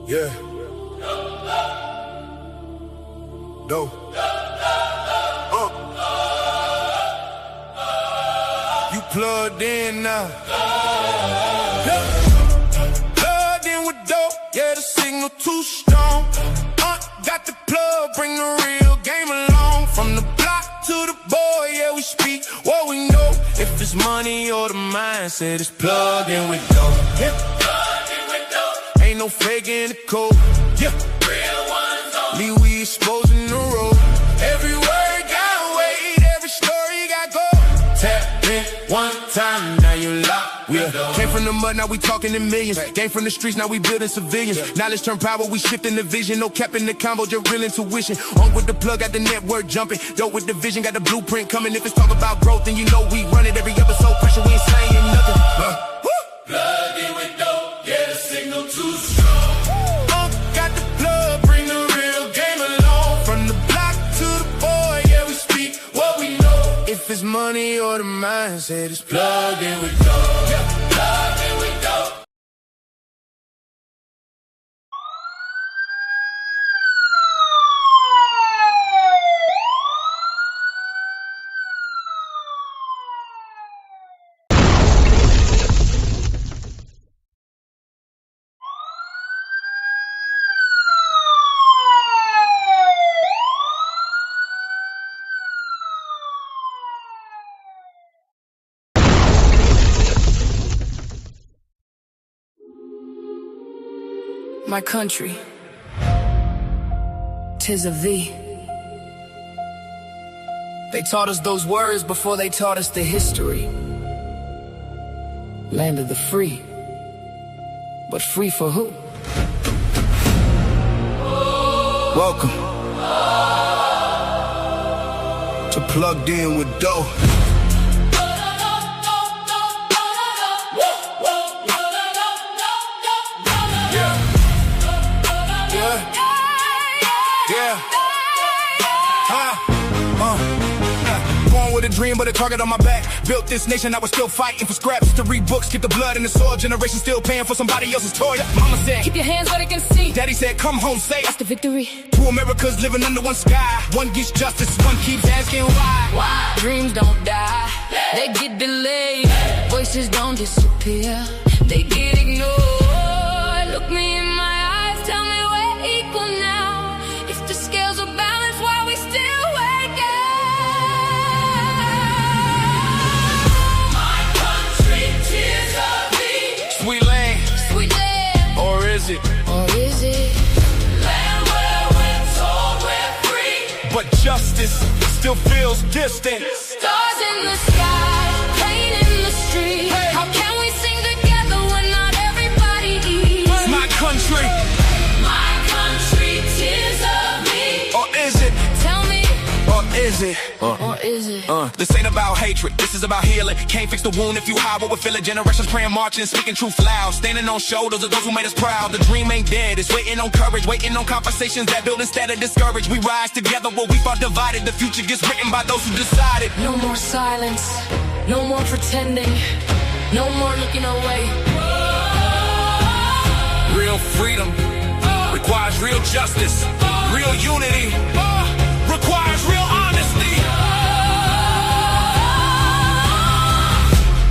Yeah. No. You plugged in now. Plugged in with dope. Yeah, the signal too strong. Got the plug, bring the real game along. From the block to the boy, yeah, we speak what we know. If it's money or the mindset, it's plugged in with dope. Yeah. Plugged in with dope. Ain't no faking the code. Yeah. Real ones only. We exposing the road. Every word got weight, every story got gold. Tap in one time, now you locked. Yeah. Came from the mud, now we talking in millions. Came from the streets, now we building civilians. Knowledge turn power, we shifting the vision. No cap in the combo, just real intuition. On with the plug, got the network jumping. Dope with the vision, got the blueprint coming. If it's talk about growth, then you know we run it. Every episode pressure, we ain't saying nothing. Plugged in with dope, yeah, the signal too strong. Got the plug, bring the real game along. From the block to the boy, yeah, we speak what we know. If it's money or the mindset, it's plugged in with dope. Yeah, plugged in with dope. My country, 'tis of thee. They taught us those words before they taught us the history. Land of the free, but free for who? Welcome to Plugged In with Doe. Born with a dream, but a target on my back. Built this nation, I was still fighting for scraps. To read books, get the blood in the soil. Generation still paying for somebody else's toil. Mama said, keep your hands where they can see. Daddy said, come home safe. That's the victory. Two Americas living under one sky. One gets justice, one keeps asking why. Why? Dreams don't die, they get delayed. Voices don't disappear, they get ignored. Look me in my eyes, tell me we're equal now. If the scales are balanced, why we still wake up? My country, tears of thee. Sweet land, Sweet land, or is it? or is it land where we're told we're free? But justice still feels distant. Stars in the sky, pain in the street. How can we sing together when not everybody eats? My country, tears of me. or is it? Tell me, Or is it? or is it? This ain't about hatred, this is about healing. Can't fix the wound if you hide what we're feeling. Generations praying, marching, speaking truth loud. Standing on shoulders of those who made us proud. The dream ain't dead, it's waiting on courage. Waiting on conversations that build instead of discourage. We rise together where we fought divided. The future gets written by those who decided. No more silence, no more pretending, no more looking away. Real freedom requires real justice. Real unity requires real honesty.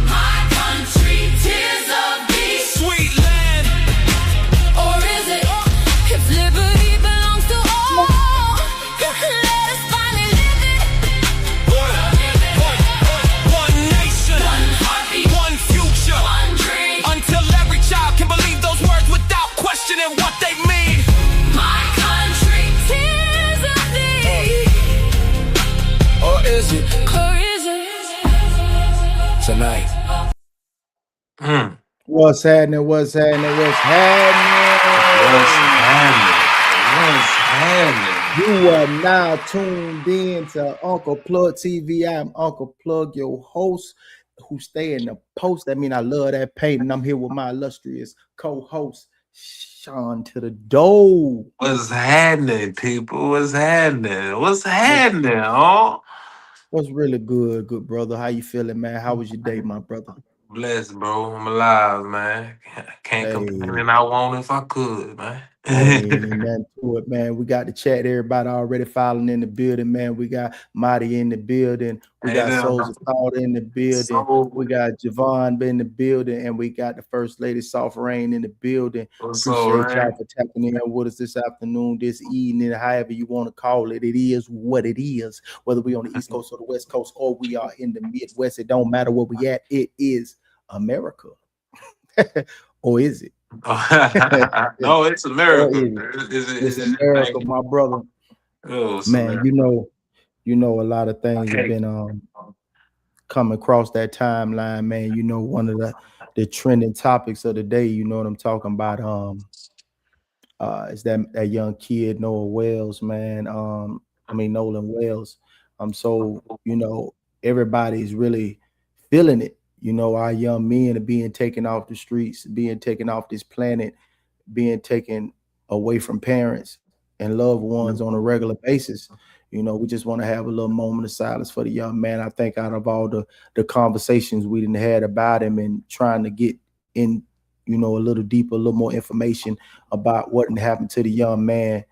My country, tears of thee. Sweet land, Or is it? If liberty belongs to all, let us finally live it. one nation, One heartbeat, one future. one dream. Until every child can believe those words without questioning what they mean. My country, tears of thee. Or is it Or is it? tonight? What's happening? What's happening? What's happening? You are now tuned in to Uncle Plugg TV. I'm Uncle Plugg, your host, who stay in the post. That means I love that paint. And I'm here with my illustrious co-host, Sean to the Doe. What's happening, people? What's happening? What's happening, huh? What's really good brother? How you feeling, man? How was your day, my brother? Blessed, bro. I'm alive, man. Can't complain, and I won't if I could, man. Ain't nothing to it, man. We got the chat. Everybody already filing in the building, man. We got Marty in the building. We Hey got there. Souls of Thought in the building. So, We got Javon in the building, and we got the First Lady Soft Rain in the building. what's up, Appreciate y'all Ray? for tapping in with us this afternoon, this evening, however you want to call it. It is what it is. Whether we on the East Coast or the West Coast, or we are in the Midwest, it don't matter where we at. It is America, or is it? No, it's Or America. is it? Is It's it America, thank you. my brother. Oh, it's Man, America. you know, a lot of things have Okay. been come across that timeline, man. You know, one of the trending topics of the day, you know what I'm talking about. Is that young kid Noah Wells, man. I mean Nolan Wells. So you know, everybody's really feeling it. You know, our young men are being taken off the streets, being taken off this planet, being taken away from parents and loved ones on a regular basis. You know, we just want to have a little moment of silence for the young man. I think out of all the conversations we didn't had about him and trying to get in, you know, a little deeper, a little more information about what happened to the young man,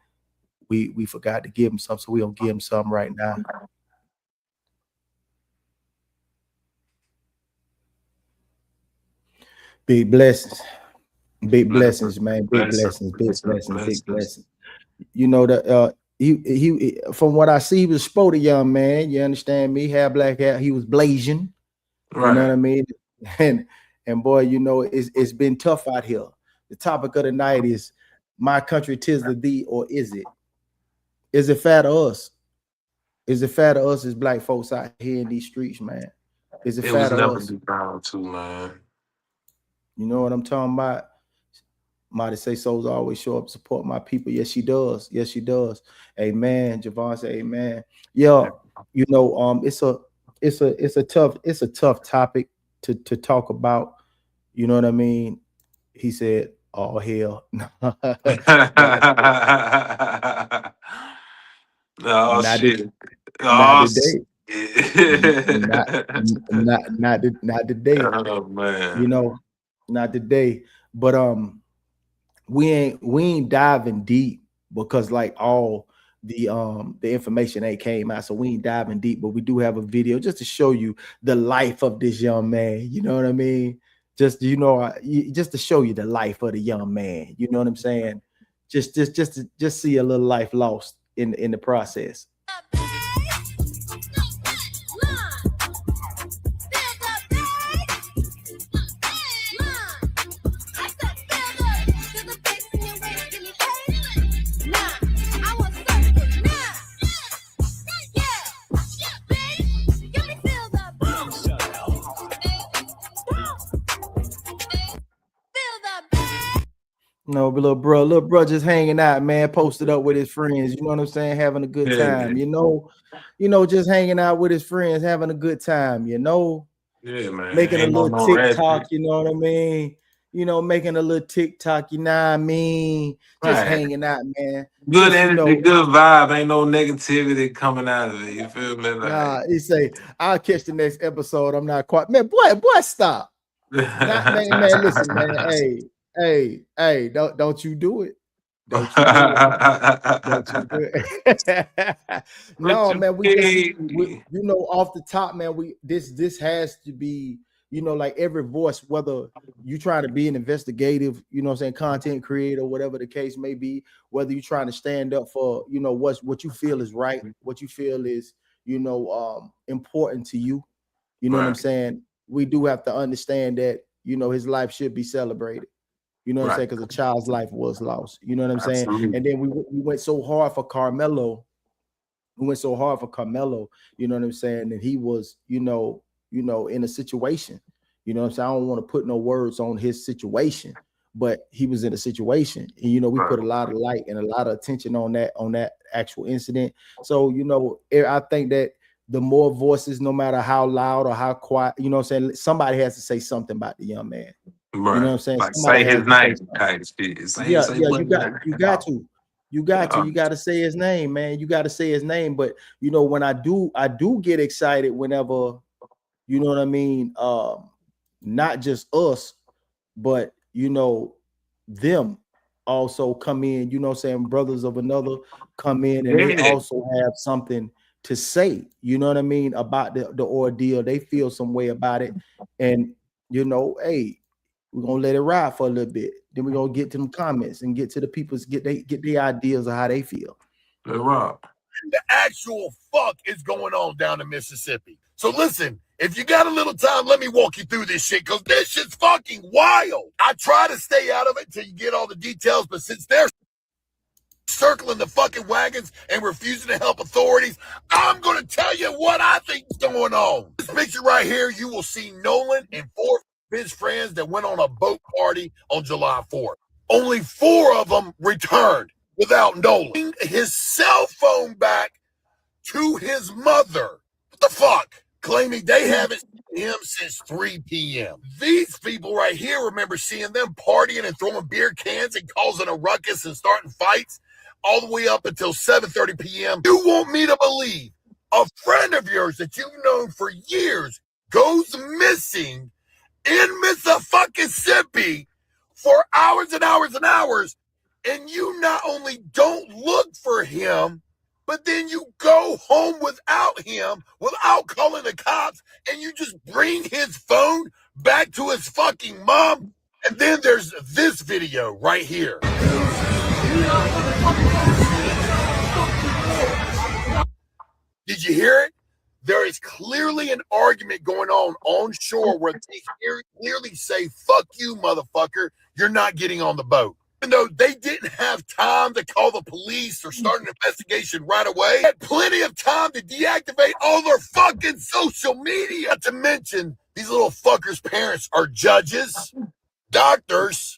we forgot to give him some, so we gonna give him some right now. Big blessings, big blessings, Blessings, man. Big blessings, blessings, big blessings, blessings, big blessings. blessings. You know that he from what I see, he was a sporty young man. You understand me? Hair, black hair. He was blazing. You know what Right. I mean? And boy, you know, it's been tough out here. The topic of the night is my country, tis the thee, or is it? Is it fair to us? Is it fair to us as black folks out here in these streets, man? Is it It fair was to never us? be found too, man. You know what I'm talking about? Mighty say souls always show up, support my people. Yes, she does. Yes, she does. Amen. Javon say amen. Yeah, you know, it's a tough topic to talk about. You know what I mean? He said, "Oh hell." Not Oh not the, shit. not Oh today. Not shit. not today. Oh You man. know, not today. But we ain't diving deep because like all the information ain't came out, so we ain't diving deep, but we do have a video just to show you the life of this young man. You know what I mean? Just you know, just to show you the life of the young man. You know what I'm saying? Just see a little life lost in the process. No, but little bro just hanging out, man, posted up with his friends. You know what I'm saying? Having a good Yeah. time. You know, just hanging out with his friends, having a good time, you know, Yeah, man. making a Ain't on little no TikTok, ratchet. you know what I mean? You know, making a little TikTok, you know what I mean? Just Right. hanging out, man. Good Just, you energy, know, good vibe. Ain't no negativity coming out of it. You feel me? Like he say, I'll catch the next episode. I'm not quite, man, boy, stop. Not, man, listen, man. Hey, don't you do it. Don't you do it. Don't you do it? what No, you man. mean? You know, off the top, man. This has to be, you know, like every voice, whether you trying to be an investigative, you know, what I'm saying, content creator, whatever the case may be, whether you're trying to stand up for, you know, what you feel is right, what you feel is, you know, important to you. You know what I'm Right, saying? We do have to understand that, you know, his life should be celebrated. You know what I'm right. saying? Because a child's life was lost. You know what I'm saying? Absolutely. And then we went so hard for Carmelo. We went so hard for Carmelo. You know what I'm saying? And he was, in a situation. You know what I'm saying? I don't want to put no words on his situation, but he was in a situation. And we Right, put a lot of light and a lot of attention on that actual incident. So I think that the more voices, no matter how loud or how quiet, you know what I'm saying, somebody has to say something about the young man. You know what right. I'm saying? Like Somebody say has his to say name something. type shit. Yeah, Say yeah, what name. you got to. You got to say his name, man. You got to say his name. But when I do get excited whenever, you know what I mean? Not just us, but them. also come in, you know what I'm saying, brothers of another come in and they Yeah. also have something to say, you know what I mean, about the ordeal. They feel some way about it. And you know, hey, we're gonna let it ride for a little bit. Then we're gonna get to them comments and get to the people's get the ideas of how they feel. Let rock. The actual fuck is going on down in Mississippi. So listen, if you got a little time, let me walk you through this shit, because this shit's fucking wild. I try to stay out of it till you get all the details, but since they're circling the fucking wagons and refusing to help authorities, I'm going to tell you what I think is going on. This picture right here, you will see Nolan and 4 of his friends that went on a boat party on July 4th. Only 4 of them returned without Nolan. His cell phone back to his mother. What the fuck? Claiming they haven't seen him since 3 p.m. These people right here remember seeing them partying and throwing beer cans and causing a ruckus and starting fights all the way up until 7:30 p.m. You want me to believe a friend of yours that you've known for years goes missing in Mississippi for hours and hours and hours, and you not only don't look for him, but then you go home without him, without calling the cops, and you just bring his phone back to his fucking mom? And then there's this video right here. Did you hear it? There is clearly an argument going on shore where they clearly say, fuck you, motherfucker, you're not getting on the boat. Even though they didn't have time to call the police or start an investigation right away, they had plenty of time to deactivate all their fucking social media. Not to mention, these little fuckers' parents are judges, doctors,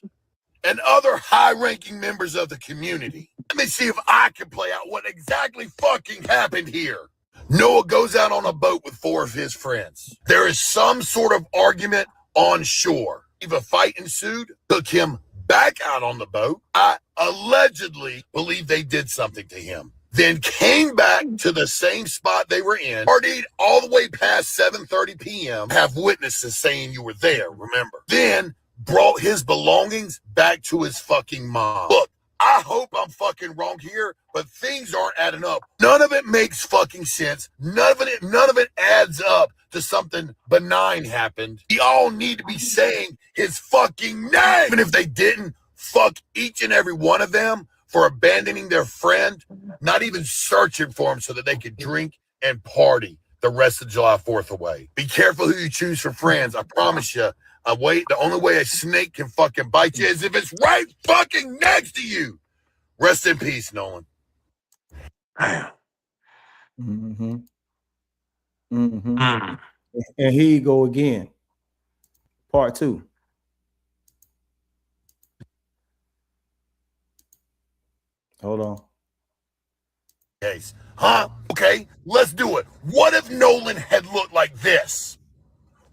and other high-ranking members of the community. Let me see if I can play out what exactly fucking happened here. Noah goes out on a boat with 4 of his friends. There is some sort of argument on shore. If a fight ensued, took him back out on the boat. I allegedly believe they did something to him. Then came back to the same spot they were in, partied all the way past 7:30 p.m. Have witnesses saying you were there, remember? Then brought his belongings back to his fucking mom. Look, I hope I'm fucking wrong here, but things aren't adding up. None of it makes fucking sense. None of it adds up to something benign happened. We all need to be saying his fucking name. Even if they didn't, fuck each and every one of them for abandoning their friend, not even searching for him so that they could drink and party the rest of July 4th away. Be careful who you choose for friends. I promise you, the only way a snake can fucking bite you is if it's right fucking next to you. Rest in peace, Nolan. Damn. Mm-hmm. Mm-hmm. And here you go again. Part 2. Hold on. Case. Huh? Okay, let's do it. What if Nolan had looked like this?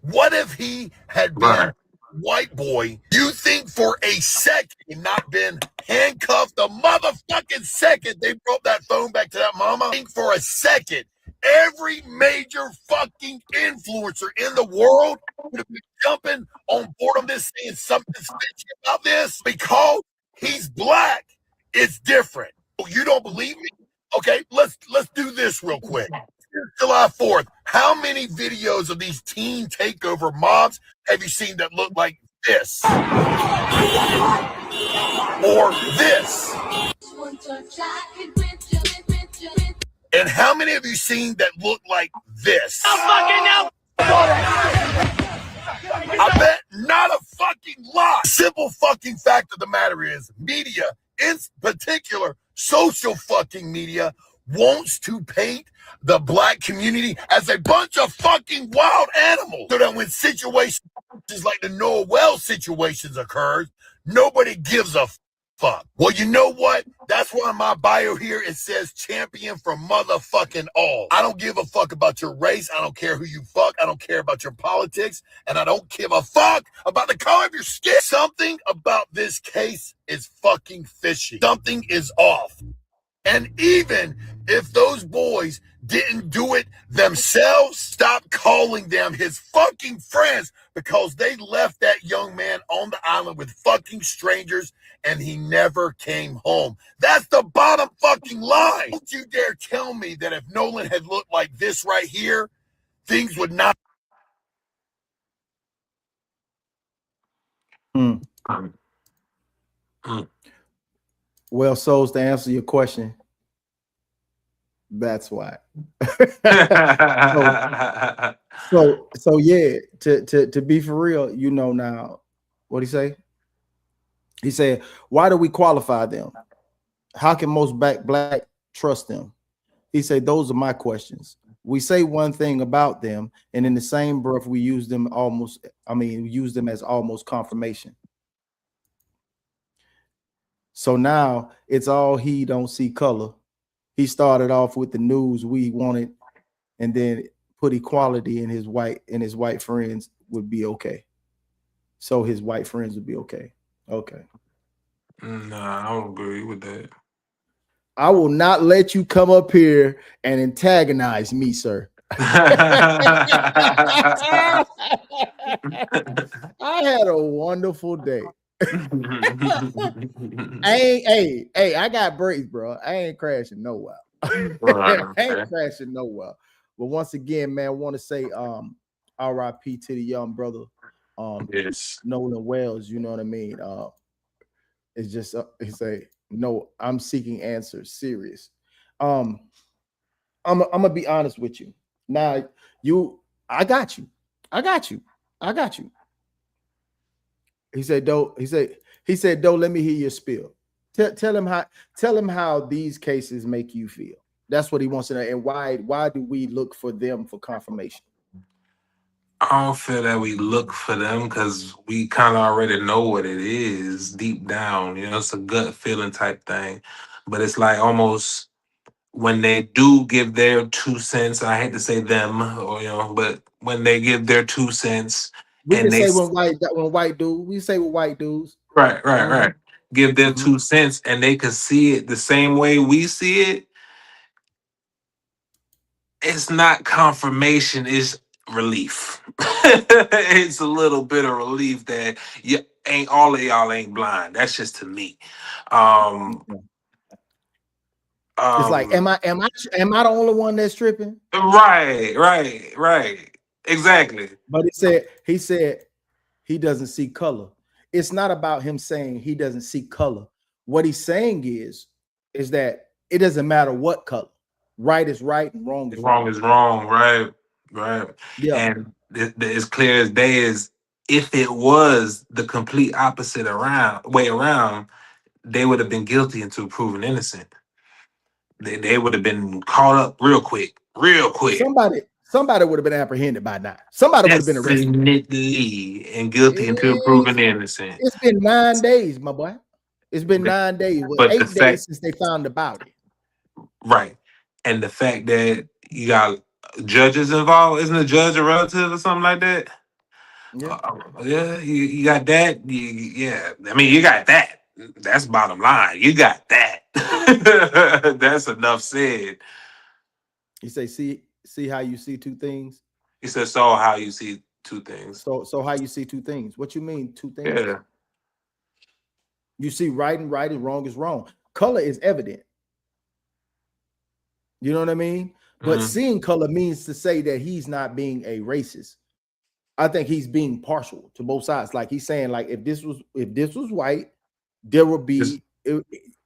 What if he had been white boy? You think for a second not been handcuffed the motherfucking second they brought that phone back to that mama? Think for a second every major fucking influencer in the world would have been jumping on board on this, saying something sketchy about this? Because he's black, it's different. Oh, you don't believe me? Okay, let's do this real quick. July 4th, how many videos of these teen takeover mobs have you seen that look like this? Or this? And how many have you seen that look like this? I bet not a fucking lot. Simple fucking fact of the matter is, media, in particular, social fucking media, wants to paint the black community as a bunch of fucking wild animals, so that when situations like the Noah Wells situations occurs, nobody gives a fuck. Well, you know what? That's why in my bio here it says champion for motherfucking all. I don't give a fuck about your race. I don't care who you fuck. I don't care about your politics. And I don't give a fuck about the color of your skin. Something about this case is fucking fishy. Something is off. And even If those boys didn't do it themselves, stop calling them his fucking friends, because they left that young man on the island with fucking strangers and he never came home. That's the bottom fucking line. Don't you dare tell me that if Nolan had looked like this right here, things would not. Hmm. Well, Souls, to answer your question, that's why. so yeah, to be for real, you know now, what he say? He said, why do we qualify them? How can most black trust them? He said, those are my questions. We say one thing about them, and in the same breath, we use them as almost confirmation. So now it's all he don't see color. He started off with the news we wanted, and then put equality in his white friends would be okay. So his white friends would be okay. Okay. Nah, I don't agree with that. I will not let you come up here and antagonize me, sir. I had a wonderful day. Hey, I got brakes, bro. I ain't crashing nowhere. I ain't crashing nowhere. But once again, man, I want to say RIP to the young brother, yes. Nolan Wells. You know what I mean? It's just it's a no. I'm seeking answers. Serious. I'm gonna be honest with you. Now, I got you. He said, "Don't." He said, "Don't let me hear your spiel. Tell him how these cases make you feel." That's what he wants to know. And why do we look for them for confirmation? I don't feel that we look for them because we kind of already know what it is deep down. You know, it's a gut feeling type thing. But it's like almost when they do give their 2 cents, I hate to say them, or but when they give their 2 cents We can and they say when white dudes, we say with white dudes. right, give their 2 cents and they can see it the same way we see it, it's not confirmation, it's relief. It's a little bit of relief that you ain't all of y'all ain't blind. That's just to me. It's like, am I the only one that's tripping? Right. Exactly. But he said he doesn't see color. It's not about him saying he doesn't see color. What he's saying is that it doesn't matter what color. Right is right and wrong is Wrong wrong. is wrong, right. Yeah. And as clear as day is, if it was the complete opposite way around, they would have been guilty until proven innocent. They would have been caught up real quick. Somebody would have been apprehended by now. Somebody would have been arrested. Definitely, and guilty until proven innocent. It's been 9 days, my boy. It's been 9 days. Well, But 8 days since they found the body. Right. And the fact that you got judges involved, isn't a judge a relative or something like that? Yeah. Yeah, you got that. Yeah, I mean, you got that. That's bottom line. You got that. That's enough said. You say, see how you see two things? He said, so how you see two things. So how you see two things? What you mean two things? Yeah. You see right and wrong is wrong. Color is evident. You know what I mean? But seeing color means to say that he's not being a racist. I think he's being partial to both sides. Like he's saying, like if this was white, there would be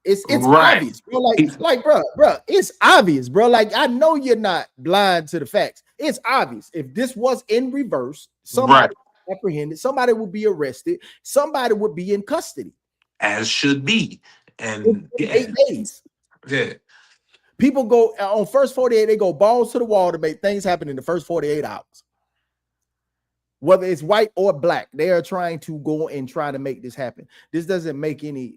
it's right. Obvious, bro. Like bro, it's obvious, bro. Like I know you're not blind to the facts. It's obvious. If this was in reverse, somebody apprehended, somebody would be arrested, somebody would be in custody, as should be. And 8 days. Yeah. People go on first 48, they go balls to the wall to make things happen in the first 48 hours. Whether it's white or black, they are trying to go and try to make this happen. This doesn't make any.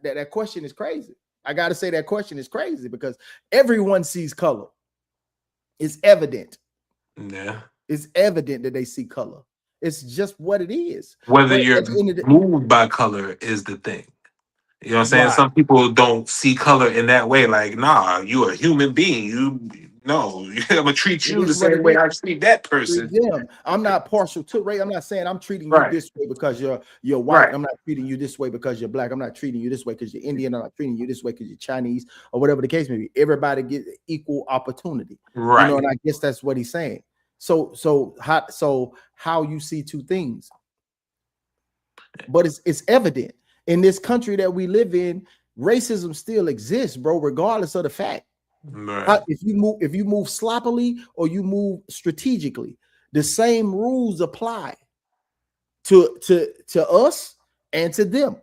That question is crazy. I got to say that question is crazy because everyone sees color. It's evident. Yeah, it's evident that they see color. It's just what it is. Whether you're moved by color is the thing. You know what I'm saying? Right. Some people don't see color in that way. Like, nah, you're a human being. I'm gonna treat It you the is what same it way is. I treat that Treat person. them. I'm not partial to race. I'm not saying I'm treating you Right. this way because you're white. Right. I'm not treating you this way because you're black. I'm not treating you this way because you're Indian. I'm not treating you this way because you're Chinese or whatever the case may be. Everybody gets equal opportunity. You know, Right. and I guess that's what he's saying. So how you see two things, but it's evident in this country that we live in, racism still exists, bro, regardless of the fact. Right. If you move sloppily or you move strategically, the same rules apply to us and to them.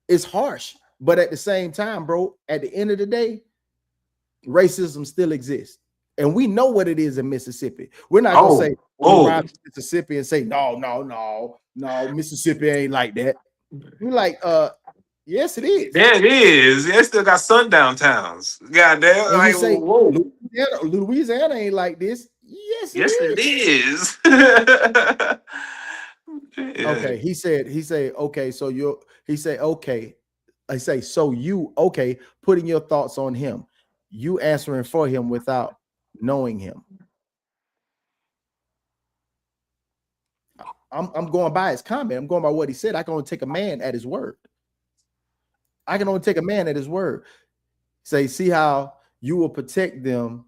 It's harsh, but at the same time, bro, at the end of the day, racism still exists. And we know what it is in Mississippi. We're not gonna say go Oh. ride Mississippi and say no, Mississippi ain't like that. We're like, yes, it is. Yeah, it is. They still got sundown towns. Goddamn. And we Like, say whoa. Louisiana ain't like this. Yes, it Yes, it is. is. Yeah. Okay, he said, okay, so he said, okay. I say, so you, okay, putting your thoughts on him, you answering for him without knowing him. I'm going by his comment. I'm going by what he said. I can only take a man at his word. Say, see how you will protect them,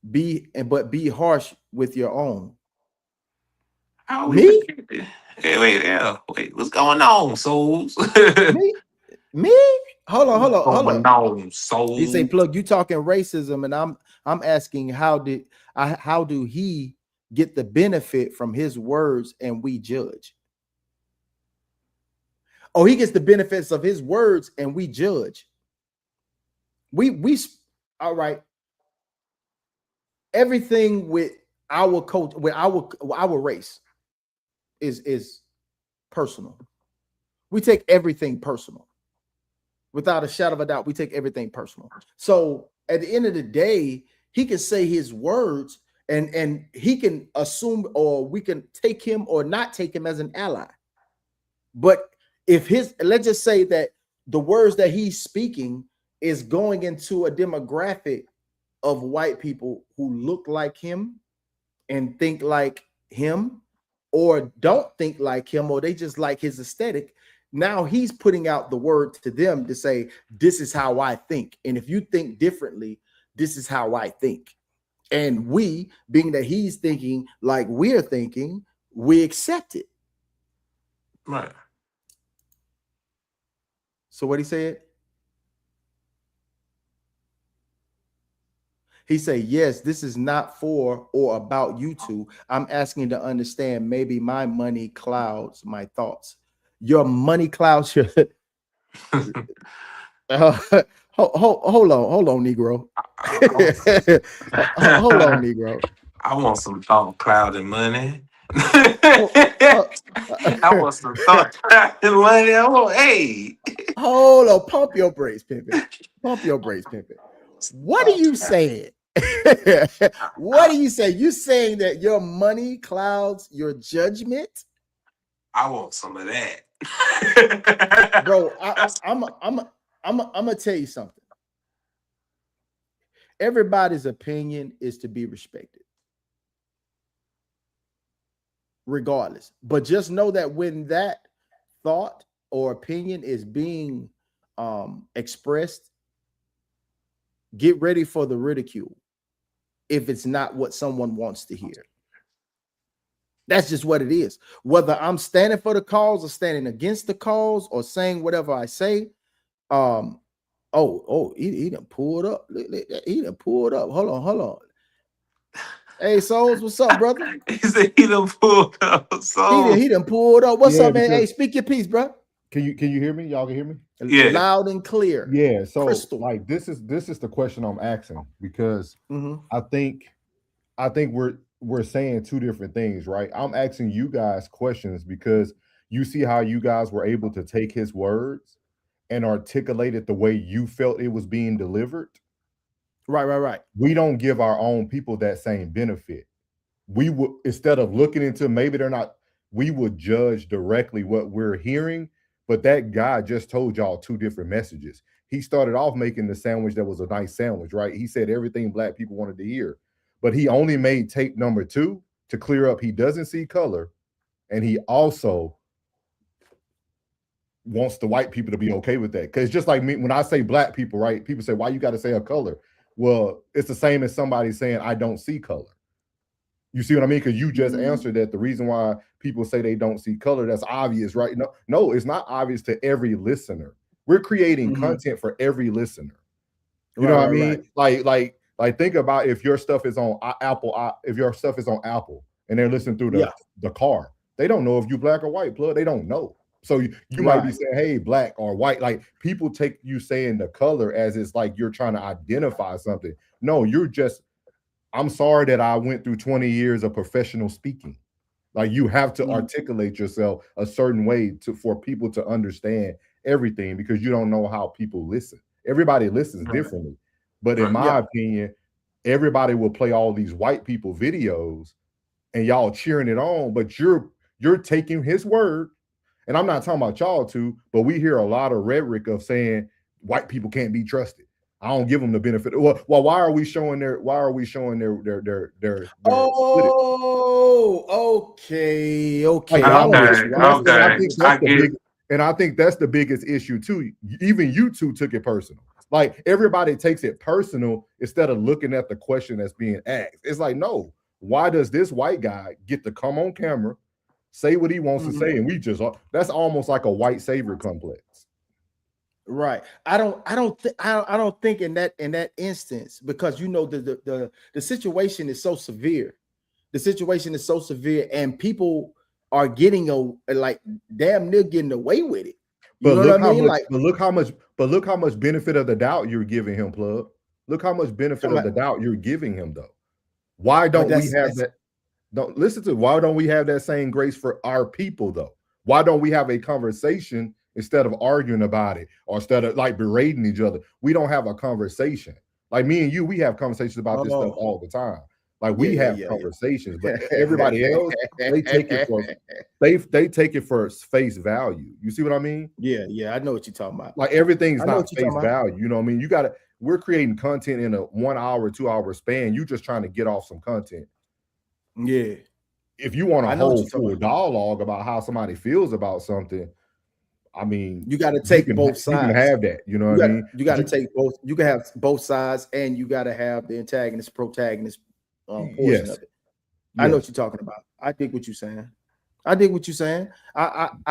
but be harsh with your own. How we Me? wait, what's going on, souls? Me? Hold on. Going on, souls? He say, Plugg, you talking racism, and I'm asking how do he get the benefit from his words and we judge? Oh, he gets the benefits of his words and we judge. We all right. Everything with our culture, with our race is personal. We take everything personal. Without a shadow of a doubt, we take everything personal. So at the end of the day, he can say his words and he can assume, or we can take him or not take him as an ally. But if let's just say that the words that he's speaking is going into a demographic of white people who look like him and think like him, or don't think like him, or they just like his aesthetic. Now he's putting out the word to them to say, this is how I think. And if you think differently, this is how I think. And we, being that he's thinking like we're thinking, we accept it. Right. So what he said? He said, yes, this is not for or about you two. I'm asking to understand, maybe my money clouds my thoughts. Your money clouds your hold on, Negro. Hold on, Negro. I want some thought clouded money. I want some thought clouded money. Hold on, pump your brakes, Pimpin. Pump your brakes, Pimpin. What are you saying? What are you saying? You saying that your money clouds your judgment? I want some of that. Bro, I'm gonna tell you something. Everybody's opinion is to be respected, regardless. But just know that when that thought or opinion is being expressed, get ready for the ridicule if it's not what someone wants to hear. That's just what it is. Whether I'm standing for the cause or standing against the cause or saying whatever I say, he done pulled up. He done pulled up. Hold on. Hey, Souls, what's up, brother? He said he done pulled up. He done pulled up. What's up, man? Hey, speak your piece, bro. Can you hear me? Y'all can hear me? Yeah. Loud and clear. Yeah. So crystal. Like this is the question I'm asking, because I think we're saying two different things, right? I'm asking you guys questions because you see how you guys were able to take his words and articulate it the way you felt it was being delivered. Right. We don't give our own people that same benefit. We would, instead of looking into maybe they're not, we would judge directly what we're hearing But that guy just told y'all two different messages. He started off making the sandwich that was a nice sandwich, right? He said everything black people wanted to hear, but he only made tape number 2 to clear up he doesn't see color, and he also wants the white people to be okay with that. Because just like me, when I say black people, right? People say, why you got to say a color? Well, it's the same as somebody saying, I don't see color. You see what I mean? Because you just answered that the reason why people say they don't see color, that's obvious, right? No, it's not obvious to every listener. We're creating content for every listener. You know what I mean? Right. Like think about if your stuff is on Apple, if your stuff is on Apple and they're listening through the car, they don't know if you black or white, Plug. They don't know. So you might be saying, hey, black or white. Like people take you saying the color as it's like you're trying to identify something. No, you're just, I'm sorry that I went through 20 years of professional speaking. Like you have to articulate yourself a certain way for people to understand everything, because you don't know how people listen. Everybody listens differently. But in my opinion, everybody will play all these white people videos and y'all cheering it on, but you're taking his word. And I'm not talking about y'all two, but we hear a lot of rhetoric of saying white people can't be trusted. I don't give them the benefit. Well, why are we showing their Oh, okay. I think that's the biggest issue too. Even you two took it personal. Like everybody takes it personal instead of looking at the question that's being asked. It's like, no, why does this white guy get to come on camera, say what he wants to say, and we just, that's almost like a white savior complex. Right. I don't think in that instance, because you know the situation is so severe. The situation is so severe, and people are getting like damn near getting away with it. You know what I mean? But look how much benefit of the doubt you're giving him, Plug. Look how much benefit of the doubt you're giving him, though. Why don't we have that? Why don't we have that same grace for our people, though? Why don't we have a conversation instead of arguing about it, or instead of like berating each other? We don't have a conversation. Like me and you, we have conversations about this stuff all the time. Like we have conversations, but everybody else, they take it for face value. You see what I mean? Yeah, I know what you're talking about. Like everything's not face value. You know what I mean? We're creating content in a 1 hour, 2 hour span. You just trying to get off some content. Yeah. If you want a whole full dialogue about how somebody feels about something, I mean, you got to take both sides. You can have that, you know what I mean? You got to take both. You can have both sides, and you got to have the antagonist, protagonist portion of it. I know what you're talking about. I dig what you're saying. I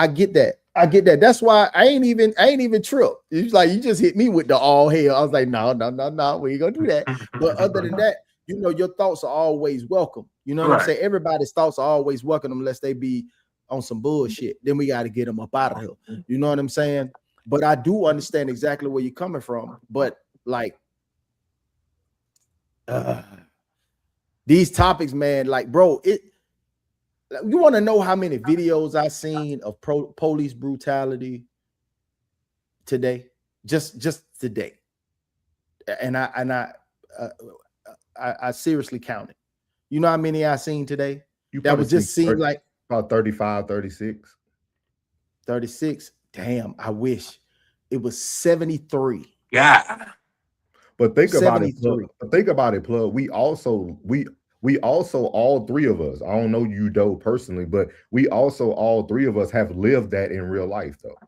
get that. That's why I ain't even tripped. It's like you just hit me with the all hell. I was like, no, we ain't gonna do that. But other than that, you know, your thoughts are always welcome. You know what I'm saying? Everybody's thoughts are always welcome unless they be on some bullshit. Then we got to get them up out of here. You know what I'm saying? But I do understand exactly where you're coming from. But like these topics, man, like, bro, you want to know how many videos I seen of police brutality today? Just today. And I seriously counted. You know how many I seen today? That was just seemed like about 35, 36. 36. Damn, I wish it was 73. Yeah. But think about it, Plug. We also all three of us, I don't know you though personally, but we also all three of us have lived that in real life though.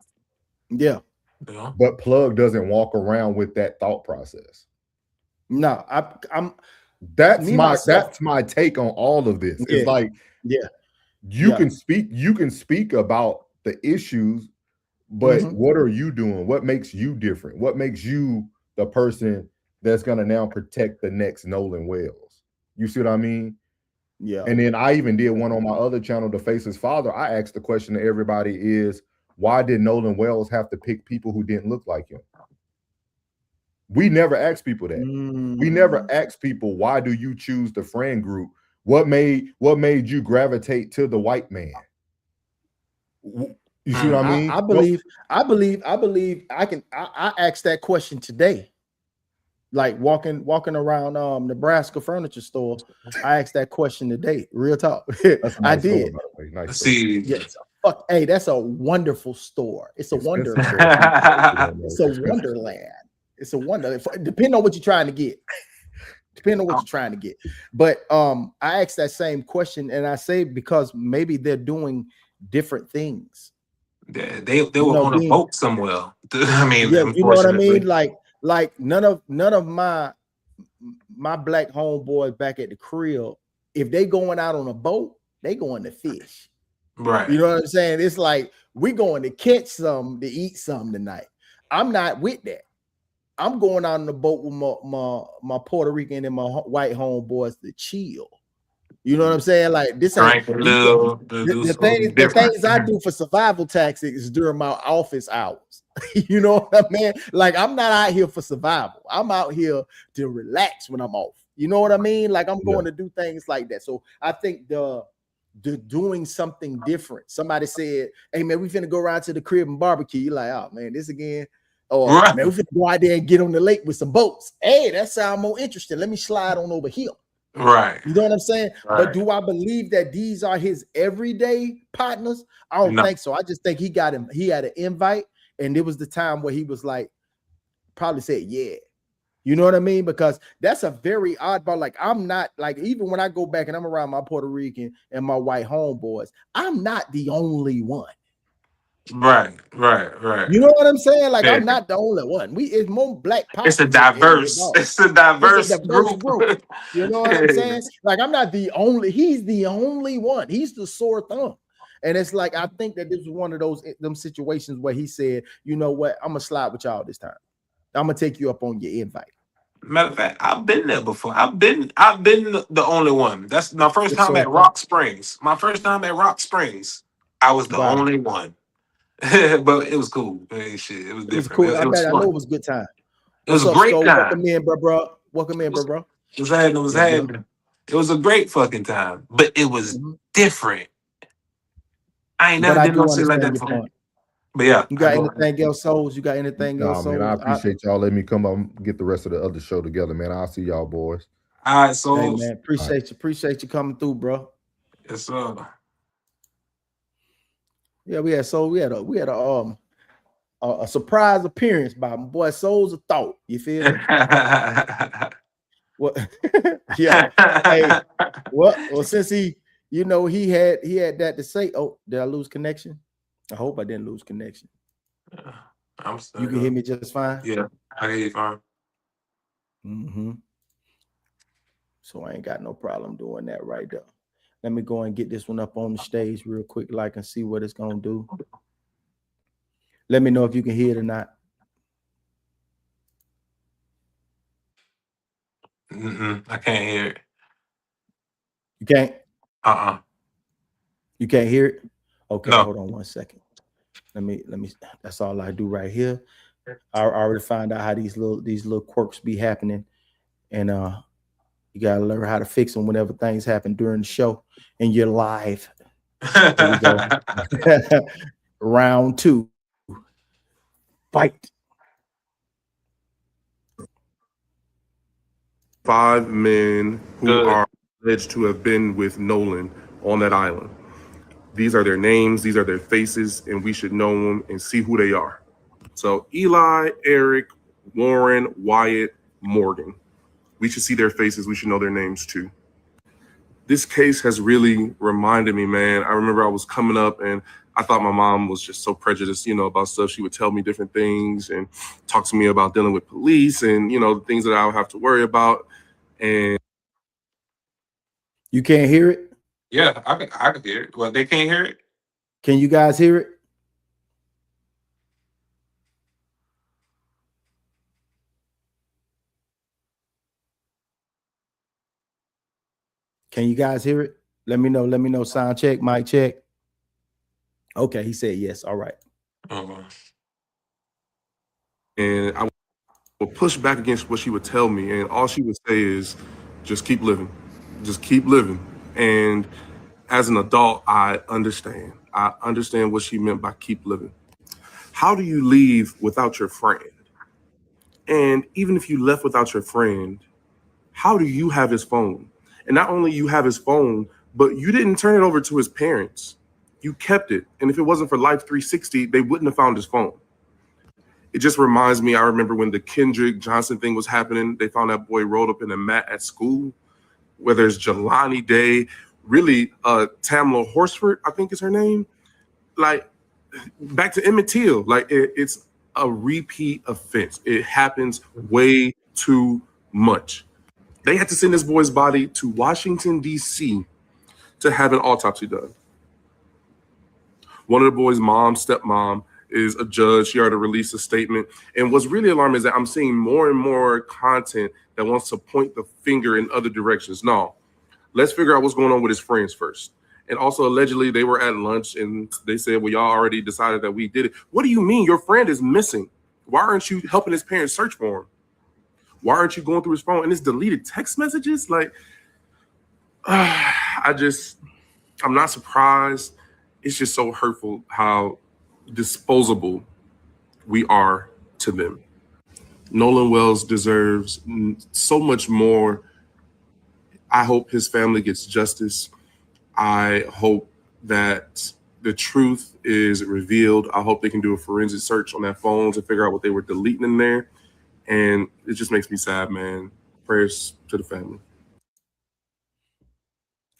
Yeah. But Plug doesn't walk around with that thought process. No, that's my take on all of this. It's like, you can speak about the issues, but what are you doing? What makes you different? What makes you the person that's gonna now protect the next Nolan Wells? You see what I mean? Yeah. And then I even did one on my other channel, The Face's Father. I asked the question to everybody is, why did Nolan Wells have to pick people who didn't look like him? We never asked people that. We never asked people, why do you choose the friend group? What made you gravitate to the white man? You see what I mean? I believe I asked that question today. Like walking around Nebraska furniture store, I asked that question today. Real talk. That's a nice I did. Store, by the way. Nice See, yes, fuck. Hey, that's a wonderful store. It's a wonderland. It's a wonderland. It's a wonder. Depending on what you're trying to get. Depending on what you're trying to get. But I asked that same question, and I say because maybe they're doing different things. They were on a boat somewhere. I mean, yeah, you know what I mean? Like none of my black homeboys back at the crib, if they going out on a boat, they going to fish. Right. You know what I'm saying? It's like we going to catch some to eat some tonight. I'm not with that. I'm going out on the boat with my Puerto Rican and my white homeboys to chill. You know what I'm saying? Like this ain't the things I do for survival tactics is during my office hours. You know what I mean? Like I'm not out here for survival. I'm out here to relax when I'm off. You know what I mean? Like I'm going to do things like that. So I think the doing something different. Somebody said, "Hey man, we finna go around to the crib and barbecue." You're like, "Oh man, this again." Or man, we finna go out there and get on the lake with some boats. Hey, that sounds more interesting. Let me slide on over here. Right. You know what I'm saying? Right. But do I believe that these are his everyday partners? I don't think so. I just think he had an invite, and it was the time where he was like, probably said, yeah. You know what I mean? Because that's a very oddball. Like, I'm not like, even when I go back and I'm around my Puerto Rican and my white homeboys, I'm not the only one. Right. You know what I'm saying? Like, I'm not the only one. It's more black. It's a diverse group. You know what I'm saying? Like, I'm not the only. He's the only one. He's the sore thumb. And it's like, I think that this was one of them situations where he said, you know what? I'm gonna slide with y'all this time. I'm gonna take you up on your invite. Matter of fact, I've been there before. I've been the only one. That's my first time at Rock Springs. My first time at Rock Springs, I was the only one. But it was cool. Hey, shit, it was different. It was cool. I know it was a good time. It was a great time. Welcome in, bro. Welcome in, bro. It was happening. It was a great fucking time, but it was different. I ain't never did no shit like that before. But yeah, you got anything else, Souls? You got anything else? Man, I appreciate y'all letting me come up and get the rest of the other show together, man. I'll see y'all boys. All right, Souls. Hey, man, appreciate you coming through, bro. Yes, sir. Yeah, we had a surprise appearance by my boy Souls of Thought. You feel me? What? Yeah. Hey, well, since he had that to say. Oh, did I lose connection? I hope I didn't lose connection. I'm still. You can hear me just fine? Yeah, I hear you fine. Mm-hmm. So I ain't got no problem doing that right there. Let me go and get this one up on the stage real quick, like, and see what it's gonna do. Let me know if you can hear it or not. I can't hear it. You can't? You can't hear it? Okay, no. Hold on 1 second. Let me. That's all I do right here. I already found out how these little quirks be happening, and you gotta learn how to fix them whenever things happen during the show and you're live. Here we go. Round 2. Fight. 5 men who are alleged to have been with Nolan on that island. These are their names, these are their faces, and we should know them and see who they are. So Eli, Eric, Warren, Wyatt, Morgan. We should see their faces, we should know their names too. This case has really reminded me, man. I remember I was coming up and I thought my mom was just so prejudiced, about stuff. She would tell me different things and talk to me about dealing with police and, the things that I would have to worry about. And you can't hear it? Yeah, I can hear it. Well, they can't hear it? Can you guys hear it? Can you guys hear it? Let me know. Sound check, mic check. Okay, he said yes. All right. And I would push back against what she would tell me, and all she would say is, just keep living. Just keep living. And as an adult, I understand. I understand what she meant by keep living. How do you leave without your friend? And even if you left without your friend, how do you have his phone? And not only you have his phone, but you didn't turn it over to his parents. You kept it. And if it wasn't for Life 360, they wouldn't have found his phone. It just reminds me, I remember when the Kendrick Johnson thing was happening, they found that boy rolled up in a mat at school. Whether it's Jelani Day, really Tamla Horsford, I think is her name. Like, back to Emmett Till, like it's a repeat offense. It happens way too much. They had to send this boy's body to Washington, D.C. to have an autopsy done. One of the boys' mom, stepmom, is a judge. She already released a statement. And what's really alarming is that I'm seeing more and more content that wants to point the finger in other directions. No, let's figure out what's going on with his friends first. And also, allegedly, they were at lunch and they said, well, y'all already decided that we did it. What do you mean? Your friend is missing. Why aren't you helping his parents search for him? Why aren't you going through his phone and his deleted text messages? Like, I'm not surprised. It's just so hurtful how disposable we are to them. Nolan Wells deserves so much more. I hope his family gets justice. I hope that the truth is revealed. I hope they can do a forensic search on their phones and figure out what they were deleting in there. And it just makes me sad, man. Prayers to the family.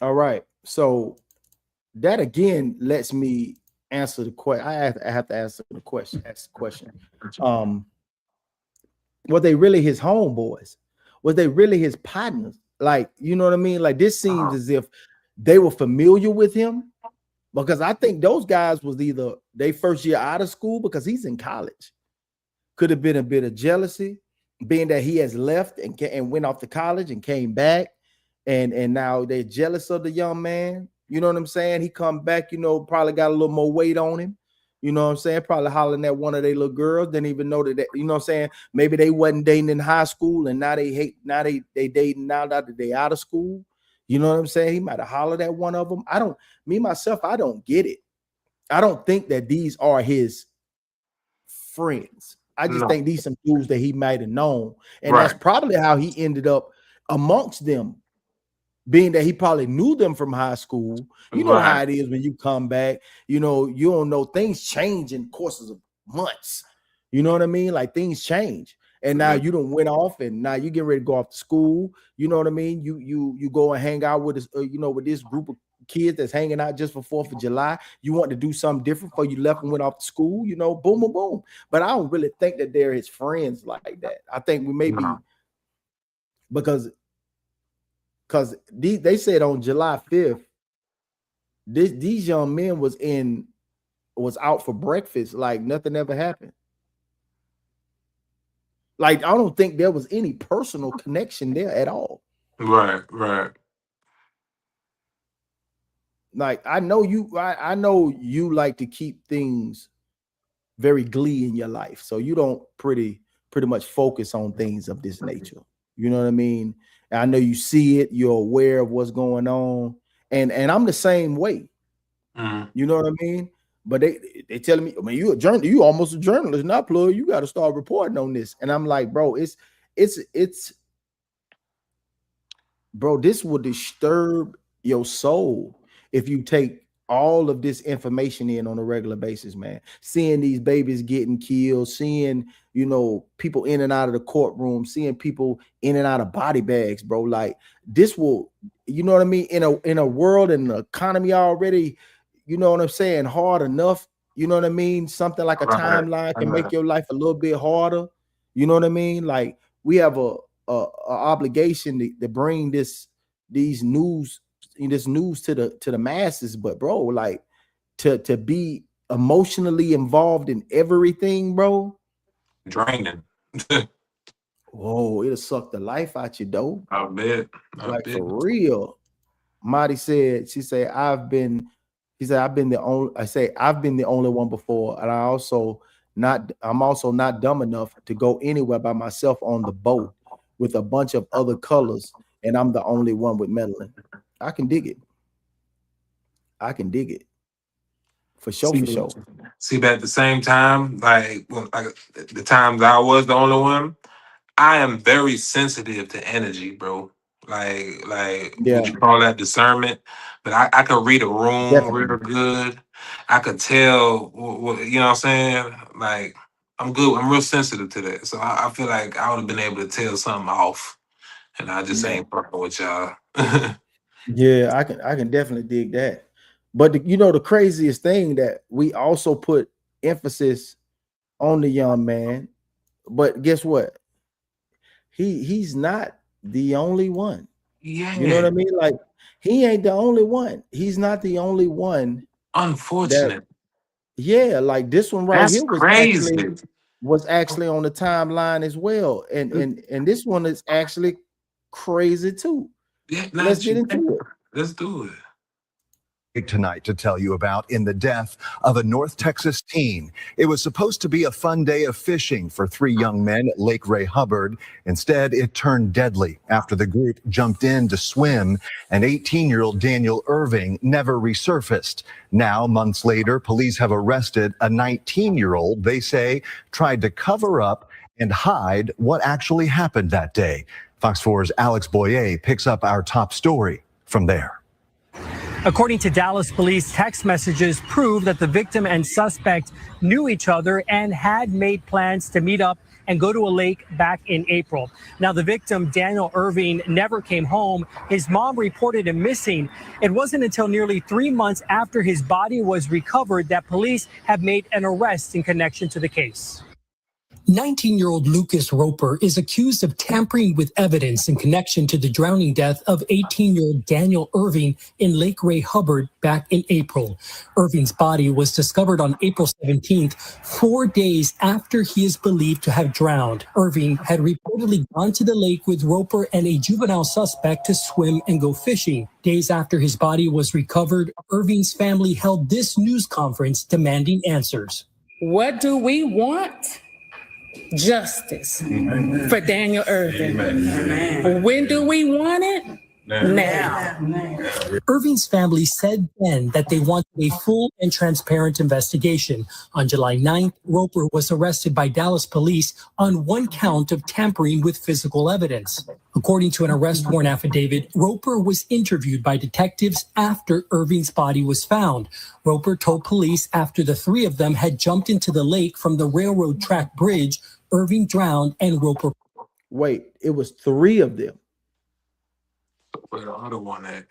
All right. So that again lets me answer the question. I have to answer the question. Ask the question. Were they really his homeboys? Was they really his partners? Like, you know what I mean? Like, this seems as if they were familiar with him, because I think those guys was either they first year out of school, because he's in college. Could have been a bit of jealousy, being that he has left and went off to college and came back, and now they're jealous of the young man. You know what I'm saying? He come back, probably got a little more weight on him. You know what I'm saying? Probably hollering at one of their little girls. Didn't even know that, you know what I'm saying? Maybe they wasn't dating in high school, and now they dating now that they out of school. You know what I'm saying? He might have hollered at one of them. I don't get it. I don't think that these are his friends. I just think these some dudes that he might have known. And that's probably how he ended up amongst them, being that he probably knew them from high school. You know how it is when you come back, you don't know, things change in courses of months. You know what I mean? Like, things change. And now you done went off, and now you getting ready to go off to school. You know what I mean? You go and hang out with this, with this group of kids that's hanging out just for 4th of July. You want to do something different before you left and went off to school, boom, boom, boom. But I don't really think that they're his friends like that. I think we may be, because they said on July 5th, these young men was out for breakfast like nothing ever happened. Like, I don't think there was any personal connection there at all. Right. Like, I know you like to keep things very glee in your life, so you don't pretty much focus on things of this nature. You know what I mean? And I know you see it, you're aware of what's going on, and I'm the same way. You know what I mean? But they telling me, I mean, you almost a journalist now, Plugg. You got to start reporting on this. And I'm like, bro, bro, this will disturb your soul if you take all of this information in on a regular basis, man. Seeing these babies getting killed, seeing, people in and out of the courtroom, seeing people in and out of body bags, bro. Like, this will, you know what I mean? In a world and an economy already, you know what I'm saying, hard enough. You know what I mean? Something like a timeline can make your life a little bit harder. You know what I mean? Like, we have a obligation to bring this news to the masses. But bro, like, to be emotionally involved in everything, bro, draining. Whoa, it'll suck the life out you, though. I bet. For real. Marty said, I've been the only one before, and I'm also not dumb enough to go anywhere by myself on the boat with a bunch of other colors, and I'm the only one with melanin. I can dig it. For sure. See, but at the same time, like the times I was the only one, I am very sensitive to energy, bro. Would you call that discernment? But I could read a room real good. I could tell you know what I'm saying? Like I'm good. I'm real sensitive to that. So I feel like I would have been able to tell something off. And I just ain't fucking with y'all. Yeah, I can definitely dig that. But the craziest thing that we also put emphasis on the young man, but guess what? He's not the only one. Yeah. You know what I mean? Like he ain't the only one. He's not the only one. Unfortunate. Like this one right here was actually on the timeline as well. And this one is actually crazy too. Yeah, let's get into it. Let's do it. Tonight to tell you about in the death of a North Texas teen. It was supposed to be a fun day of fishing for 3 young men at Lake Ray Hubbard. Instead, it turned deadly after the group jumped in to swim, and 18-year-old Daniel Irving never resurfaced. Now, months later, police have arrested a 19-year-old they say tried to cover up and hide what actually happened that day. Fox 4's Alex Boyer picks up our top story from there. According to Dallas police, text messages prove that the victim and suspect knew each other and had made plans to meet up and go to a lake back in April. Now, the victim, Daniel Irving, never came home. His mom reported him missing. It wasn't until nearly 3 months after his body was recovered that police have made an arrest in connection to the case. 19-year-old Lucas Roper is accused of tampering with evidence in connection to the drowning death of 18-year-old Daniel Irving in Lake Ray Hubbard back in April. Irving's body was discovered on April 17th, 4 days after he is believed to have drowned. Irving had reportedly gone to the lake with Roper and a juvenile suspect to swim and go fishing. Days after his body was recovered, Irving's family held this news conference demanding answers. What do we want? Justice for Daniel Irving. Amen. When do we want it? Now. Irving's family said then that they wanted a full and transparent investigation. On July 9th, Roper was arrested by Dallas police on 1 count of tampering with physical evidence. According to an arrest warrant affidavit, Roper was interviewed by detectives after Irving's body was found. Roper told police after the 3 of them had jumped into the lake from the railroad track bridge, Irving drowned and Roper. Wait, it was 3 of them. Where the other one at?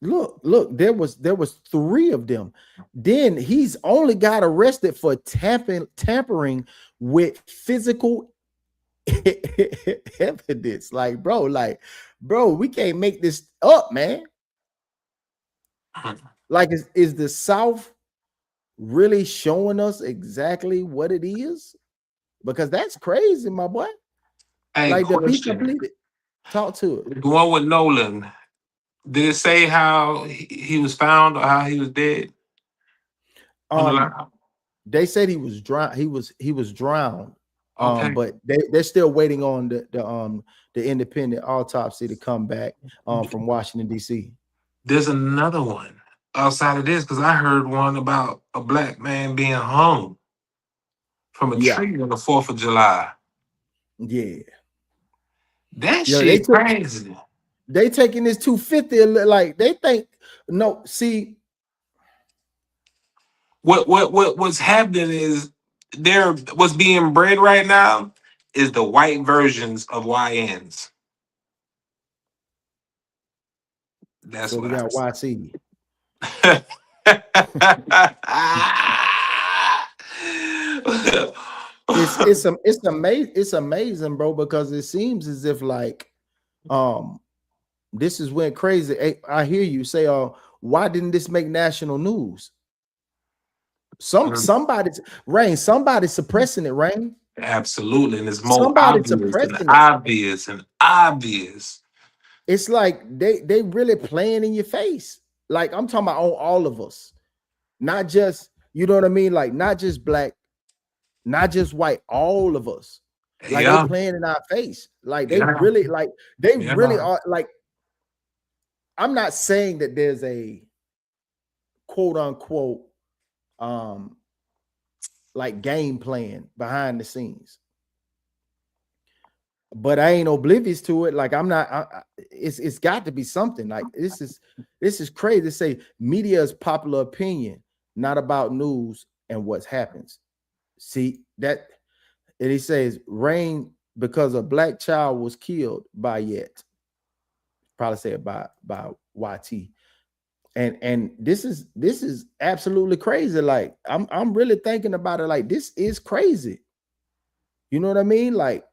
Look, there was 3 of them. Then he's only got arrested for tampering with physical evidence. Like, bro, we can't make this up, man. Like, is the South really showing us exactly what it is? Because that's crazy, my boy. Hey, like, question. To be completed. Talk to it. The one with Nolan, did it say how he was found or how he was dead? They said he was drowned. He was drowned. Okay. But they're still waiting on the independent autopsy to come back from Washington, D.C. There's another one outside of this because I heard one about a black man being hung from a tree on the 4th of July. Yeah. That shit crazy. They taking this 250 like they think. No, see. What's happening is what's being bred right now is the white versions of YNs. That's so what we got YC. It's amazing, bro, because it seems as if like this is went crazy. I hear you say, why didn't this make national news? Somebody's suppressing it, Rain. Absolutely, and it's more obvious and obvious. It's like they really playing in your face. Like I'm talking about on all of us, not just, you know what I mean, like not just black, not just white, all of us. Like they playing in our face. Like they really, like they really are. Like I'm not saying that there's a quote unquote like game plan behind the scenes. but I ain't oblivious to it. Like I'm not. It's got to be something. Like this is crazy to say. Media is popular opinion, not about news and what happens. See that, and he says rain because a black child was killed by Yet. Probably said by YT. And this is absolutely crazy. Like I'm really thinking about it. Like this is crazy. You know what I mean? Like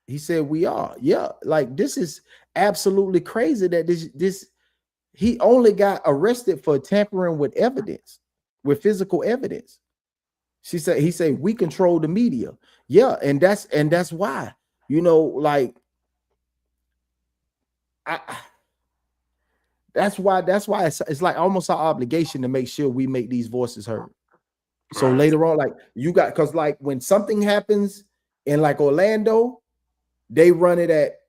he said we are. Yeah, like this is absolutely crazy that this he only got arrested for tampering with evidence, with physical evidence. He said we control the media. Yeah, and that's why, you know, like that's why it's like almost our obligation to make sure we make these voices heard. So later on, like you got, because like when something happens in like Orlando, they run it at